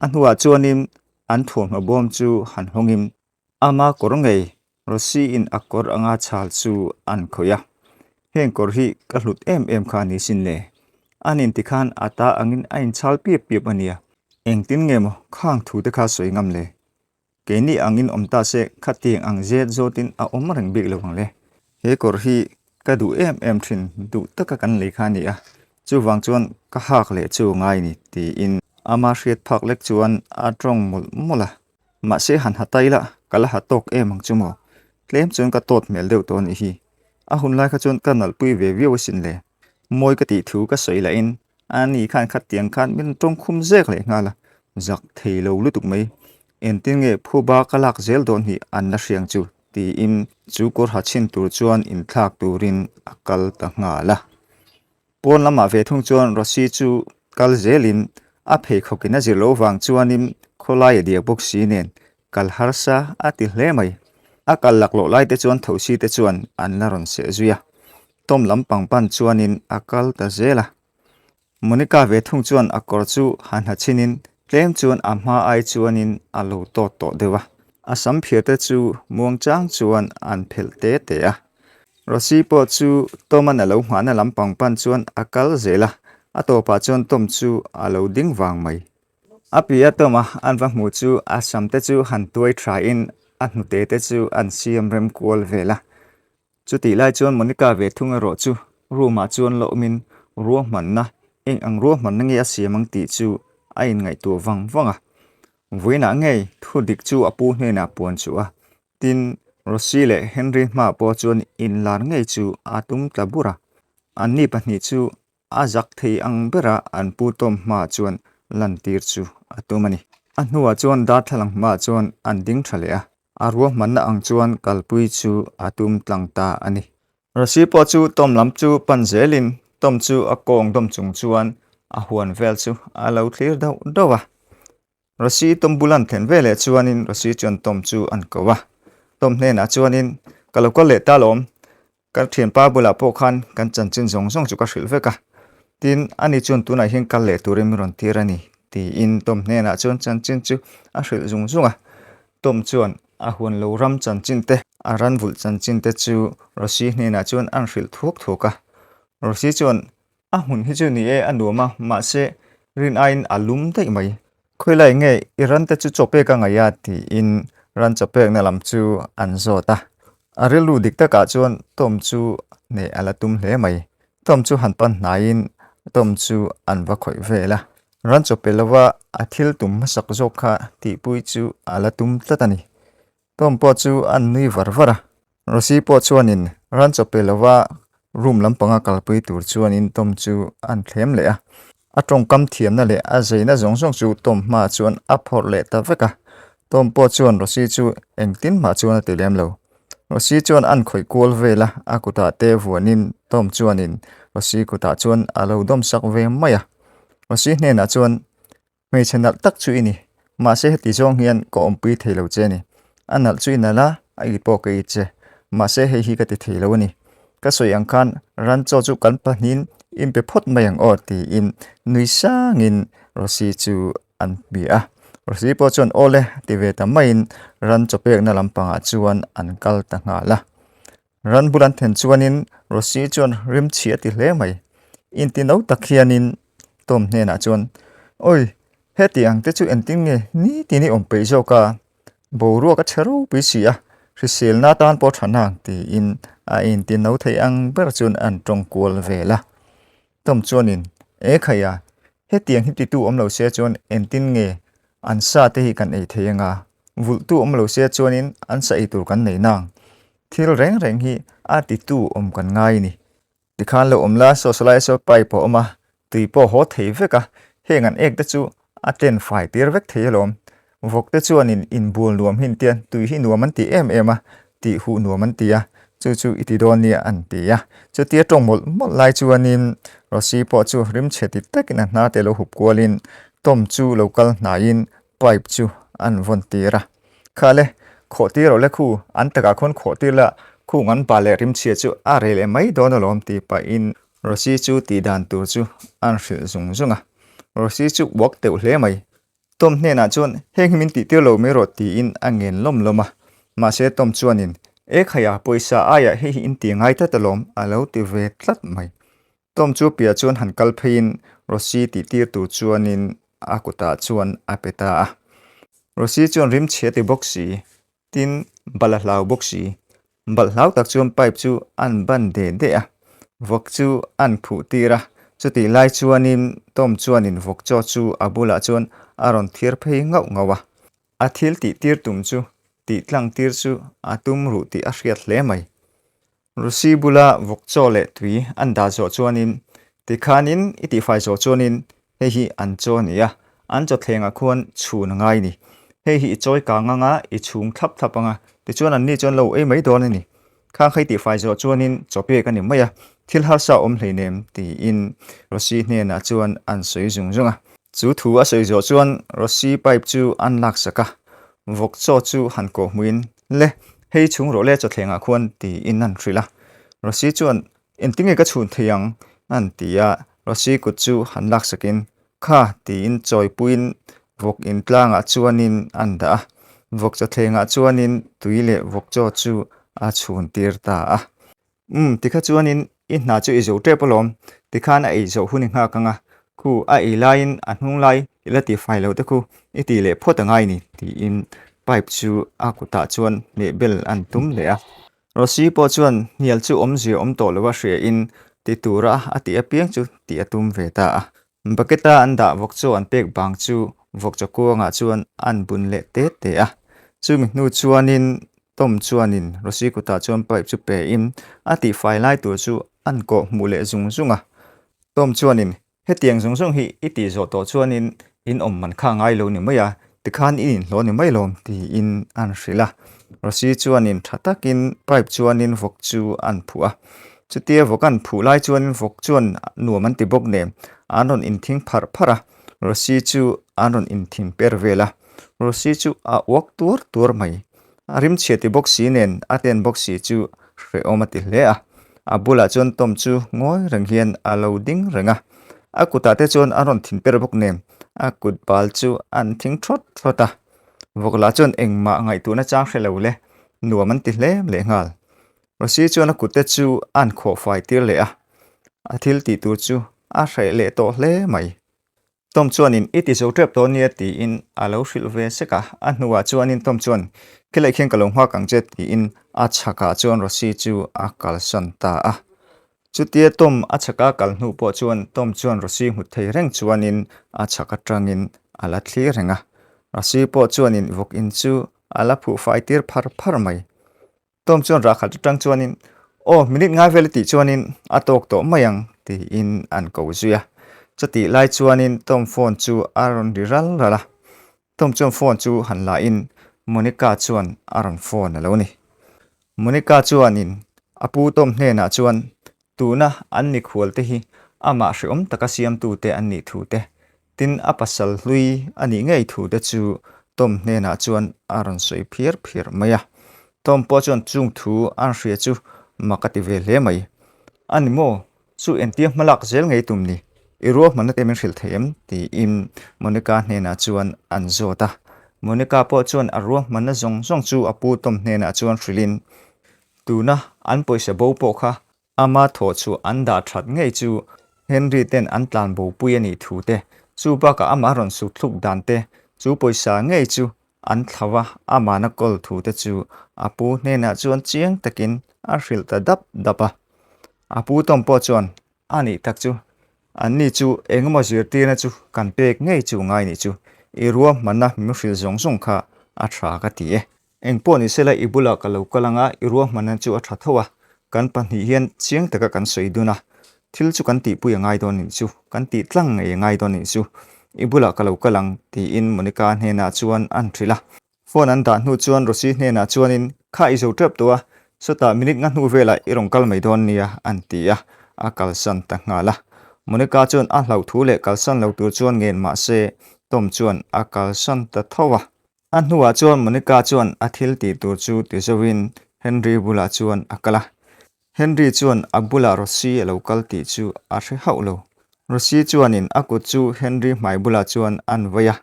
[SPEAKER 1] an huwa chuanin an thom na bom chu han hongim ama korngei rosi in akor anga chhal chu an khoya heng kor hi ka hlut em kha ni sin le anin ti khan ata angin ain chhal piep ania engtin ngemo khang thu te kha soi ngam le keni angin omta se khatiang ang je zotin a om reng bik lo le he kor hi ka du em thin du taka kan le kha ni a chu wang chuan ka hak le chu ngai ni ti in ama hriat phak lek chuan a tong mula Mahse han hataila kala hatok emang chumo tlem chuan ka tot mel deuh to ni hi a hun lai kha chuan kanal pui ve sin le moi ka ti thu ka soi la in ani khan khat tiang khan min tong khum zek le ngala zak theilo lu tuk mai en tin nge phuba kalak zel don hi an la hriang chu ti im chu kor ha chin tur chuan in thlak turin akal ta ngala pon lama ve thung chuan rosi chu kal zelin a phei khokina zilo wang chuanin kholai dia bok si nen kal harsa ati hle mai akal laklo lai te chuan thosi te chuan an la ron se zuya tom lampang pan chuanin akal ta zela monica ve thung chuan akor chu han ha chinin tlem chuan amma ai chuanin alo to dewa asam phiate chu muang chang chuan an phel te te a rosi po chu toman alo hmana lampang pan chuan akal zela atopa chuan tom chu alo ding wang mai apia toma anwang mu chu asam te chu han tuai thra in a hnute te chu an siam rem kual vela chuti lai chuan monica ve thunga ro chu ruma chuan lo min ruwa man na eng ang ruwa man nge asiamang ti chu a in ngai tu wang wanga voina ngei thu dik chu apu hne na pon chu a tin rosile henry ma po chuan in lar ngei chu atum tabura anni pahni chu azak thei ang bera an pu tom ma chuan lan tir chu atumani anhuwa chuan da thalang ma chuan an ding thale a arwo manna ang chuan kalpui chu atum tlangta ani rasi po chu tom lam chu panzelin tom chu akong dom chung chuan a huan vel chu alo clear dawa rasi tom bulan thlen vele chuanin rasi chuan tom chu an kowa tom hne na chuanin kalokol le talom kal thian pa bula po khan kan chan chin zong zong chu ka hril veka tin ani chuan tuna hin kal le turim ron tirani ti in tom hne na chuan chan chin chu a hril zung zunga tom chuan a huan lo ram chan chin te a ran vul chan chin te chu rosi hne na chuan an hril thuk thuka rosi chuan a hun hi chu ni e anuama Mahse rin ain alum dei mai khoilai nge iran te chu chope ka ngaya ti in ran chope na lam chu an zota arelu dikta ka chuan tom chu ne alatum hle mai tom chu han pan nain tom chu an va khoi vela ran chope lawa athil tum sak zokha ti pui chu alatum tlatani tom po chu an nui varvara rosi po chuanin ran chope lawa room lampanga kalpui tur chuanin tom chu an thlem le a atong kam thiam na le a zeina zong zong chu tom ma chuan a phor le ta veka tom po chuan rosi chu engtin ma chuan te lem lo rosi chuan an khoi kol vela akuta te vuanin tom chuanin rosi kuta chuan alo dom sak ve maya rosi hne na chuan mei chanal tak chu ini Mahse heti zong hian ko ompui theilo che ni anal chu inala ai po ke che Mahse hi ka ti theilo ni ka soyang khan ran cho chu kan panin impe phot mayang o ti in nui sangin rosi chu an bia rosi po chuan ole ti ve ta main ran chopek na lampanga chuan an kal ta ngala ran bulan then chuanin rosi chuan rim chhia ti hle mai in ti no takhianin tom hne na chuan oi heti ang te chu enting nge ni ti ni om pe zo ka bo ro ka thero pi sia hrisel na tan po thana ti in a in ti no thei ang ber chun an tong kol vela tom chuanin e khaya hetiang hi ti tu om lo se chuan entin nge an sa te hi kan ei theianga vul tu om lo se chuanin an sa ei tur kan nei nang thil reng reng hi a ti tu om kan ngai ni tikhan lo omla socialize pai po oma ti po ho thei veka hengan ek te chu aten fai tir vek theilom vok te chuanin in bul nuam hin tian tui hi nuaman ti em a ti hu nuaman ti a chu iti don ni an ti a chu tia tong mol lai chuanin rosi po chu rim cheti takin na te lo hup kwalin tom chu local nain pipe chu an von tira khale khoti ro le khu an taka khon khoti la khu ngan pa le rim chhe chu a re le mai don lom ti pa in rosi chu ti dan tur chu an hril zung zunga rosi chu wok te hle mai tom hne na chuan heng min ti te lo me ro ti in angen lom loma Mahse tom chuanin e khaya poisa aya he in ti ngai ta talom alo ti ve tlat mai tom chu pia chuan han kal phein rosi ti tir tu chuanin akuta chuan apeta rosi chuan rim chhe ti boxi tin balahlau boxi balhlau tak chuan pipe chu an ban de a vok chu an phu tira chu ti lai chuanin tom chuanin vok cho chu abula chuan aron thir phei ngau ngawa athil ti tir tum chu ti tlang tir chu atum ru ti a hriat hle mai rosi bula vok cho le tui an da zo chuanin ti khanin iti fai zo chuanin hei hi an chaw nia an chaw thlenga khuan chhun ngai ni hei hi chawi ka nganga I chung thlap anga ti chuan an ni chuan lo ei mai don ani khang khai ti fai zo chuanin chope ka ni maya thil har sa hleinem ti in rosi hne na chuan an soi zunga chu thu a soi zo chuan rosi pipe chu an lak saka vok cho chu han ko muin le hei chung ro le chaw thlenga khuan ti in an thrila rosi chuan entinge ka chhun thiang an tia rosi ku chu han lak sakin kha ti in choi puin vok in tlanga chuanin an da vok chaw thlenga chuanin tuile vok cho chu a chhun tir ta a tikha chuanin in na chu izo te polom tikhan a izo huni nga kanga khu a I line a hnung lai ilati file te khu iti le phota ngai ni ti in pipe chu a kuta chuan le bel an tum le a rosi po chuan nial chu om to lo wa hre in ti tura ati a piang chu ti atum ve ta a baketa an da vok chu an pek bang chu vok cha ko nga chuan an bun le te a chu mi nu chuanin tom chuanin rosi kuta chuan pipe chu pe in ati file lai tur chu an ko mule zunga tom chuanin hetiang zung hi iti zo to chuanin in man kha ngai lo ni maya tikhan in lo ni mai lom ti in an hrila rosi chuanin thatakin pipe chuanin vok chu an phua chutia vokan phu lai chuanin vok chuan nuam an ti bok ne anon in thing phara rosi chu anon in thing per vela rosi chu a wak tur mai arim cheti bok si nen aten bok si chu hre omati hle a abula chuan tom chu ngoi rang hian a loading ranga akuta te chuan aron thin per bok nem akut bal chu an thing thota vokla chuan engma ngai tu na chang hrelo le nuam an ti hle le ngal rosi chuan akut te chu an kho fai tir le a athil ti tu chu a hre le to hle mai tom chuanin iti zo trap to nia ti in alo hril ve seka a hnuwa chuanin tom chuan kelai khen kalong hwa kang che ti in a chhaka chuan rosi chu a kal san ta a chutia tom a chhaka kal hnu po chuan tom chuan rosi hmu thei reng chuanin a chhaka tangin ala thli renga rosi po chuanin vok in chu ala phu fai tir phar mai tom chuan ra khal tang chuanin minute nga vel ti chuanin atok to mayang ti in an ko zuya chati lai chuanin tom phone chu aron diral rala tom chuan phone chu han la in monica chuan aron phone alo ni monica chuanin apu tom hne na chuan tuna an ni khwal te hi ama hriom taka siam tu te an ni thu te tin apasal hlui ani ngei thu te chu tom hne na chuan aron soi phiar maya tom po chuan chung thu an hria chu makati ve hle mai ani mo chu entiam malak zel ngei tumni iro man te men hril them ti in monica hne na chuan an zota monica po chuan arwa man zong chu apu tom hne na chuan hrilin tuna an poisa bo po kha ama tho chu an da that ngei chu henry ten an tlanbo pui ani thu te chu ba ka ama ron su thluk dan te chu poisa ngei chu an thlawa ama na kol thu te chu apu hne na chuan chiang takin a hril ta dapa apu tom po chuan ani tak chu ani chu engmo zirti na chu kan pek ngei chu ngai ni chu irua manna mi hril zong kha a thra ka ti e engpo ni sela ibula kalo kalanga irua manna chu a tha thowa kan pani hian chiang taka kan soiduna thil chu kan ti pu ngai don ni chu kan ti tlang ngai don ni chu ibula kalo kalang ti in monica hne na chuan an thrila phone an da hnu chuan rosi hne na chuan in kha izo trap to sota minute nga hnu vela irong kal mai don nia an tia a kalsan ta ngala monica chuan a hlau thu le kalsan lo tur chuan ngen Mahse tom chuan a kalsan ta thowa a hnuwa chuan monica chuan a thil ti tur chu ti zowin henry bula chuan akala henry chuan abula rosi local ti chu a hre haulo rosi chuanin akut chu henry mai bula chuan an vaya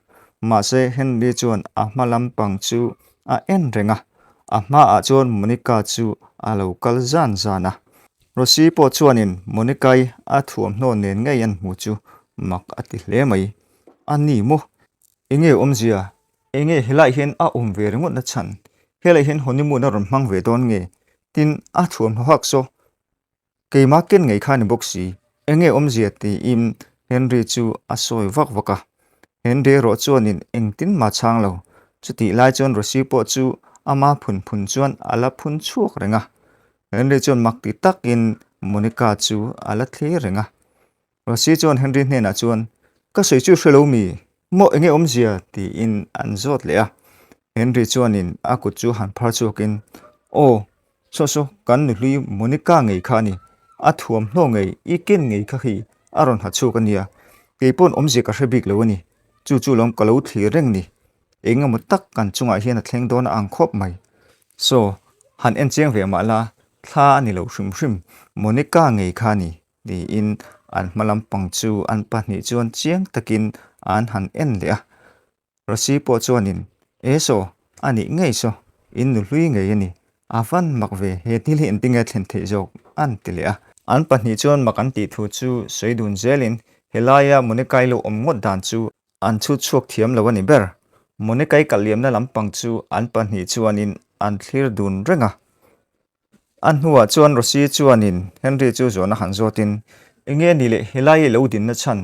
[SPEAKER 1] Mahse henry chuan a hmalam pang chu a en renga a hma a chuan monica chu a local zana rosi po chuanin monica a thuam hno nen ngei an mu chu mak ati hle mai ani mo enge omzia enge helai hen a ve rengot na chan helai hen honeymoon ron mang ve don nge tin a thuam hak so ke market ngei khani boxi enge omzia ti im henry chu a soi vaka henry ro chuanin engtin ma chang lo chuti lai chon rosi po chu ama phun chuan ala phun chuak renga henry chuan mak ti tak in monica chu ala thli renga rồi si chuan Henry nè na chuan các sợi chu hello mi mo enge omzia ti in an zot le a Henry chuan in a kut chu han phar chu kin o so kan ni hlui Monica ngei kha ni a thuam hlo ngei ikin ngei kha hi aron ha chu kan nia keipon omzi ka hrebik lo ni chu lom kalo thli reng ni enga mu tak kan chunga hian a thleng don ang khop mai so han en cheng ve ma la thla ani lo hrim Monica ngei kha ni di in an malam pang chu an pahnih chuan chiang takin an han en le a rosi po chuanin eso ani ngei so in nu hlui ngei ani avan makve he til hi entinga thlen the jok an tile a an pahnih chuan makan ti thu chu soidun zelin helaya Monica lo om ngot dan chu an chu chuak thiam lo ani ber Monica kaliam na lampang chu an pahnih chuanin an thlir dun renga an huwa chuan rosi chuanin Henry chu zona han zotin enge ni le helai lo din na chan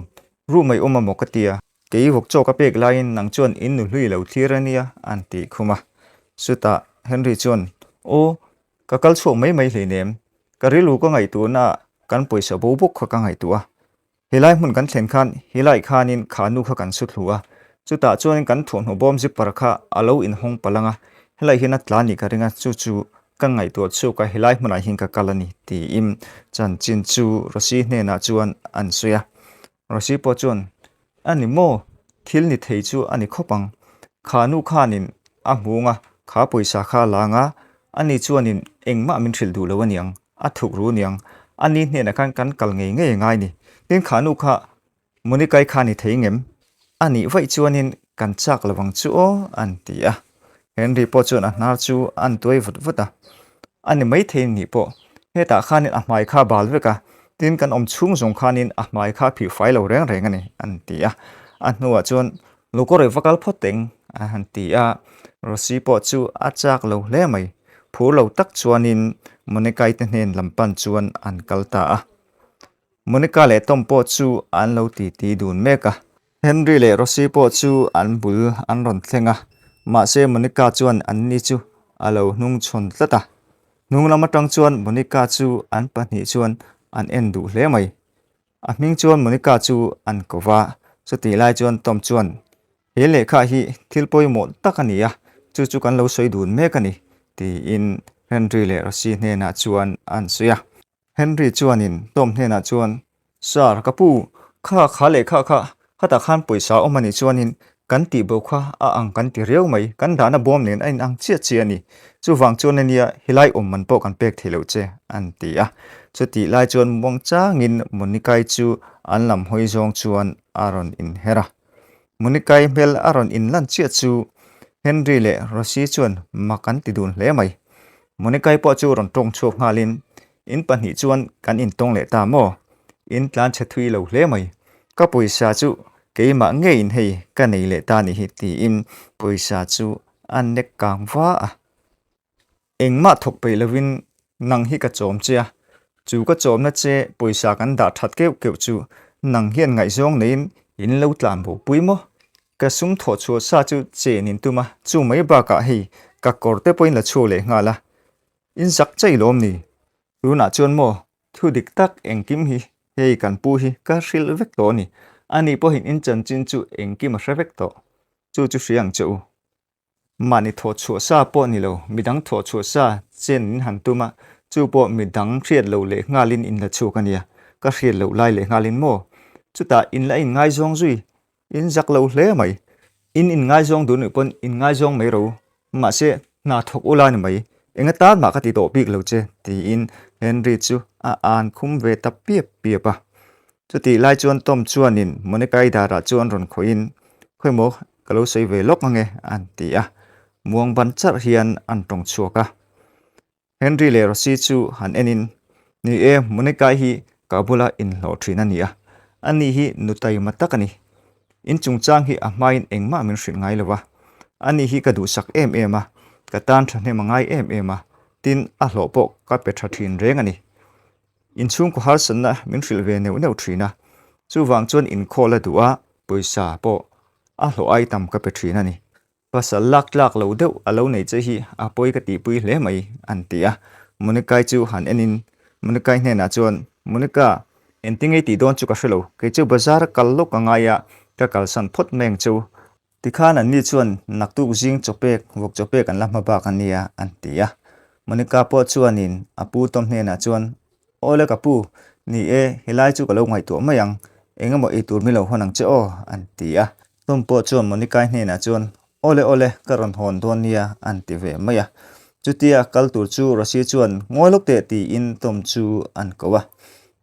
[SPEAKER 1] ru mai oma mokatia kei vok chok a pek lain nang chuan in nu hlui lo thirania an ti khuma suta Henry chuan o kakal chho mai hle nem karilu ko ngai tu na kan poisa bo buk kha ka ngai tu a helai mun kan thlen khan helai khanin khanu kha kan su thluwa chuta chuan kan thon ho bom zip par kha alo in hong palanga helai hina tlani ka ringa chu ka ngai tu chu ka helai hmana hin ka kalani ti im chan chin chu rosi hne na chuan an suya rosi po chuan ani mo thil ni thei chu ani khopang khanu khanin a hmunga kha poisa kha langa ani chuanin engma min thil du lo aniang a thuk ru niang ani hne na kan kal ngai ni tin khanu kha Monica khani thei ngem ani vai chuanin kan chak lawang chu o an ti a Henry po chuan a hnar chu an toi vut ani mai thein ni po heta khanin a hmai kha bal veka tin kan om chung zong khanin a hmai kha phi fai lo reng ani an ti a an nuwa chuan lokore vakal photeng a han ti a rosi po chu a chak lo hle mai phu lo tak chuanin Monica te hnen lampan chuan an kalta a Monica le tom po chu an lo ti dun meka Henry le rosi po chu an bul an ron thlenga Mahse Monica chuan an ni chu alo nung chon tlata nung lama tang chuan Monica chu an pahnih chuan an en du hle mai a hming chuan Monica chu an kova chuti lai chuan tom chuan he le kha hi thilpoi mo takania chu kan lo soi dun mek ani ti in Henry le rosi hne na chuan an suya Henry chuan in tom hne na chuan sar kapu kha le kha hata khan poisa omani chuanin kan ti bo kha a ang kan ti reu mai kan dana bom nen ain ang chi ani chu wang chuan ania hilai om man po kan pek thilo che an ti a chuti lai chuan mong changin Monica chu an lam hoi zong chuan aron in hera Monica mel aron in lan chi chu Henry le rosi chuan makan ti dun hle mai Monica po chu ron tong chok ngalin in pani chuan kan in tong le ta mo in tlan che thui lo hle mai ka poisa chu keima nge in hei ka nei le ta ni hi ti in poisa chu an nek kang wa a engma thok pe lovin nang hi ka chom chia chu ka chom na che poisa kan da that keu chu nang hian ngai zong nein in lo tlanbo puimo ka sum tho chu sa chu che nin tuma chu mai ba ka hei ka korte poin la chu le ngala in zak chei lom ni runa chuan mo thu dik tak engkim hi hei kan pu hi ka hril vek to ni ani po hin in chan chin chu engkim a hrevek to chu hriang chu mani tho chu sa po ni lo midang tho chu sa chen in han tuma chu po midang hriat lo le ngalin in la chu kania ka hriat lo lai le ngalin mo chuta in la in ngai zong zui in zak lo hle mai in ngai zong dun pon in ngai zong mai ro ma se na thok ula ni mai enga ta ma ka ti to bik lo che ti in Henry chu a an khum ve ta piep pa chuti lai chuan tom chuan in Monica da ra chuan ron khoin khoimo kalo sei ve lok nge an ti a muang ban char hian an tong chuaka Henry le rosi chu han enin ni e Monica hi kabula in lo thina nia ani hi nutai matakani in chungchang hi a main engma min hrin ngai lawa ani hi ka du sak em a ka tan thane mangai em a tin a hlo po ka pe thathin reng ani in chung ko har san na min hril ve neu thina chu wang chuan in khola duwa poisa po a hlo ai tam ka pe thina ni pasal lak lo deuh alo nei che hi a poi ka ti pui hle mai an tia Monica chu han enin Monica hne na chuan Monica en tingai ti don chu ka hrelo ke chu bazar kal lo ka ngaya ka kal san phot meng chu tikhan an ni chuan naktu jing chopek wok chopek an lamma ba kan nia an tia monika po chuanin apu tom hne na chuan ole kapu ni e hilai chu ka lo ngai to mayang engamo e tur mi lo honang che o an tia tom po chuan monika hne na chuan ole karon hon don nia an ti ve maya chutia kal tur chu rosi chuan ngolok te ti in tom chu an kowa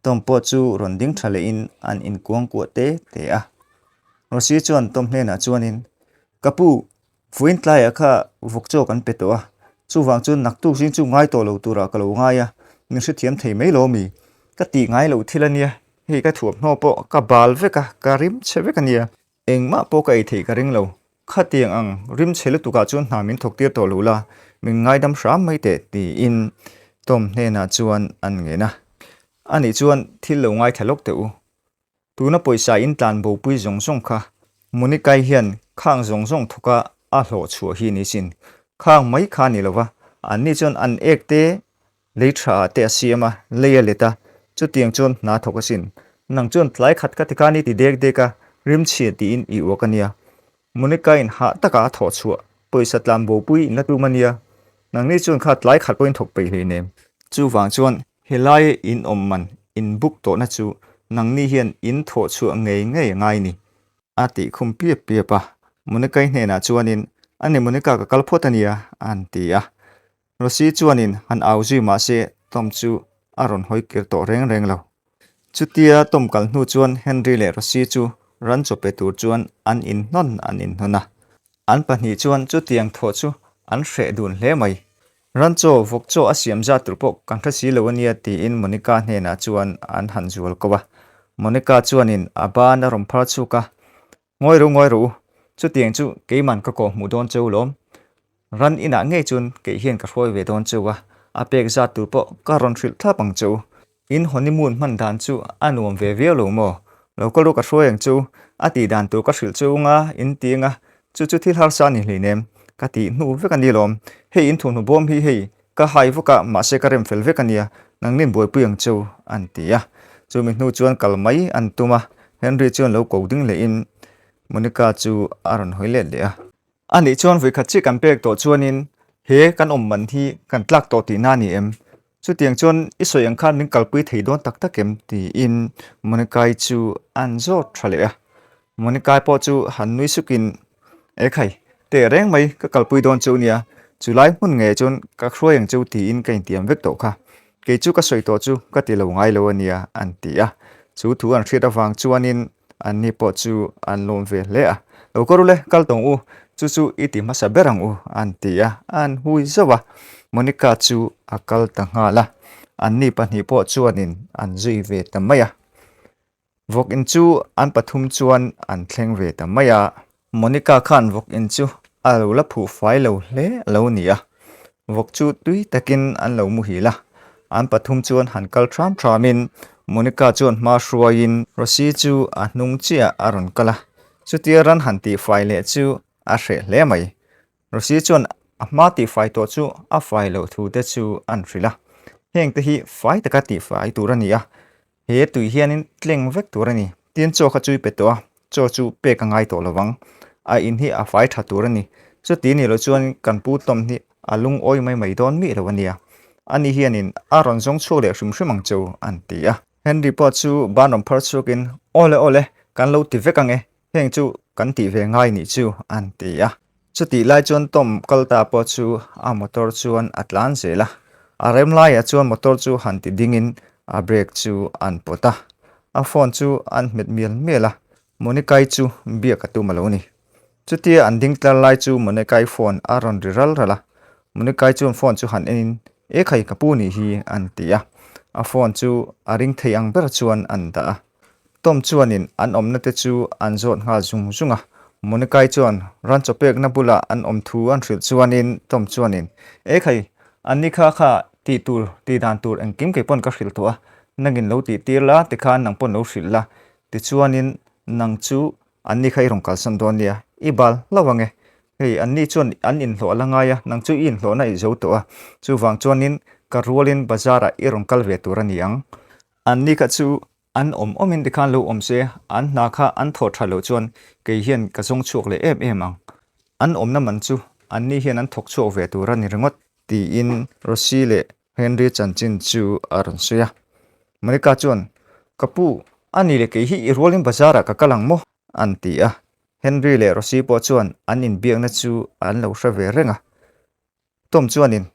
[SPEAKER 1] tom po chu ronding thale in an in kuang ku te a rosi chuan tom hne na chuanin kapu fuin tlai kha vokcho kan petoa chu wang chu naktu jing chu ngai to lo tura ka lo ngaya ni se thiam thei mai lo mi ka ti ngai lo thilania he ka thuap no po ka bal ve ka rim cheve kania engma po kai thei ka ring lo khatiang ang rim chhelu tu ka chun namin thok tir to lo la min ngai dam ram mai te ti in tom hne na chuan an nge na ani chuan thil lo ngai thalok te u tuna poisa in tlanbo pui zong zong kha muni kai hian khang zong zong thoka a thawhchhuah hi ni sin khang mai kha ni lova an ni chon an ek te leitha te asiama leya leta chu tiang chon na thoka sin nang chon tlai khat ka tikani ti dek deka rim chhe ti in I wakania muni kai in ha taka thawhchhuah poisa tlanbo pui in la tu mania nang ni chon khat lai khat point thok pe hle nem chu wang chon helai in omman in book to na chu nang ni hian in thawhchhuah ngei ngai ni ati khumpi pi pa monika hne na chuanin ani monika ka kalphotania antia rosi chuanin han auji Mahse tom chu aron hoi kir to reng lo chutia tom kal hnu chuan Henry le rosi chu ran chope tur chuan an in hona an pahni chuan chu tiang tho chu an hre dun hle mai ran cho vok cho asiam za turpo kan tha si lawania ti in monika hne na chuan an han zual kowa monika chuanin aba na rom phar chu ka ngoi ru chu tiang chu keiman ka ko mu don cheu lom ran ina nge chun ke hian ka hroi ve don chuwa apek za tu po ka ron thil tha pang chu in honeymoon man dan chu anuam ve lo mo lokalo ka hroi ang chu ati dan tu ka hril chu nga in tinga chu thil har sa ni hlinem ka ti nu ve kan ni lom he in thunu bom hi hei ka hai voka Mahse ka rem fel ve kania nang nin boi puyang chu an tia chu mi nu chuan kalmai an tuma Henry chuan lo ko ding le in monika chu aron hoile le a ani chuan voi khachi kan pek to chuanin he kan man hi kan tlak to ti na ni em chu tiang chuan isoi ang khan ning kalpui thei don tak tak em ti in monika chu an zo thale a monika po chu han nui sukin e khai te reng mai ka kalpui don chu nia chulai mun nge chun ka khroi ang chu ti in kain tiam vek to kha ke chu ka soi to chu ka ti lo ngai lo ania an ti a chu thu an thri da wang chuanin an ni po chu an lom ve le a lo ko le kal tong u chu iti masa berang u an ti a an hui zawa monika chu akal ta nga la an ni pa ni po chuanin an zui ve ta maya vok in chu an pathum chuan an thleng ve ta maya monika khan vok in chu alo la phu fai lo hle lo ni a vok chu tui takin an lo mu hi la an pathum chuan han kal tramin monika chuan ma hruain rosi chu a hnung chia aron kala chutia ran han ti fai le chu a hre hle mai rosi chuan a ma ti fai to chu a fai lo thu te chu an hrila heng te hi fai taka ti fai turania he tui hianin tleng vek turani tin cho kha chui petwa cho chu pe ka ngai to lawang a in hi a fai tha turani chu ti ni lo chuan kan pu tom ni alung oi mai don mi rawania ani hianin aron zong chole hrimang chu an tia Henry po chu banom phar chukin ole kan lo ti vekange heng chu kan ti ve ngai ni chu an tia chu ti lai chuan tom kalta po chu a motor chuan atlan zela a rem lai a chuan motor chu han ti dingin a brake chu an pota a phone chu an met mela monika chu bia ka tu maloni chu ti an ding tlar lai chu monika phone aron riral rala monika chu phone chu han in e khai kapu ni hi an tia a phone chu a ring theiang ber chuan an da tom chuanin an omna te chu an zot nga zunga monika chuan ran chopek na bula an om thu an hril chuanin tom chuanin e khai ani kha ti dan tur ang kim ke pon ka hril to a nangin lo ti tirla te khan nang pon lo hril la ti chuanin nang chu ani khai rong kal san don nia ibal lawange hei ani chuan an in hlo langaya nang chu in hlo na I zo to a chu wang chuanin ka rualin bazara I rong kal ve tur aniang ani ka chu an omin dikhan lo se an na kha an tho thalo chuan ke hian ka zong chuak le em ang an na man chu an ni hian an thok chuak ve tur ani ringot ti in Rosie le Henry chanchin chu aron suya Monica chuan kapu ani le ke hi rolling bazara ka kalang mo an ti a Henry le Rosie po chuan an in biak na chu an lo hra ve renga tom chuanin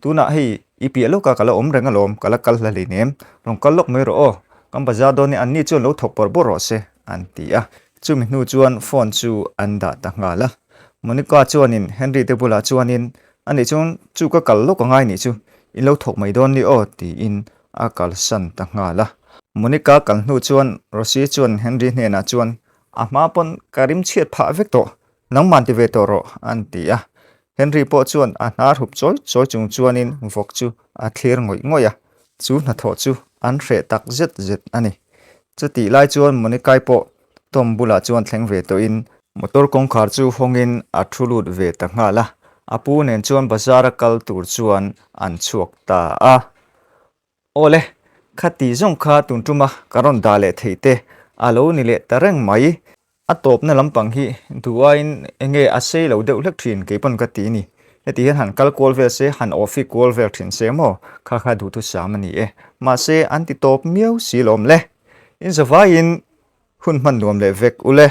[SPEAKER 1] tuna hei ipialo ka kala renga lom kala kal la le nem rong kalok mai ro kam bazar do ni an ni chu lo thok por bor ro se an ti a chumi nu chuan phone chu an da ta ngala Monica chuanin Henry te bula chuanin ani chung chu ka kal lo ka ngai ni chu in lo thok mai don ni ti in a kal san ta ngala Monica kal nu chuan Rosie chuan Henry ne na chuan a ma pon karim chiat pha vek to nang man ti ve to ro an ti a Henry po chuan a nar hup choi chung chuanin vok chu a thler ngoi chu na tho chu an hre tak zet ani chuti lai chuan Monica po tom bula chuan thleng ve to in motor kong khar chu hongin a thulut ve ta ngala apu nen chuan bazar kal tur chuan an chuak ta a ole khati zong kha tuntuma karon dale theite alo ni le tareng mai atop na lampang hi duain enge ase lo deuh lek thin ke pon ka ti ni heti han kal kol ve se han offi kol ver thin se mo kha du tu samani Mahse anti top miau silom le in zawain hun man nuam le vek ule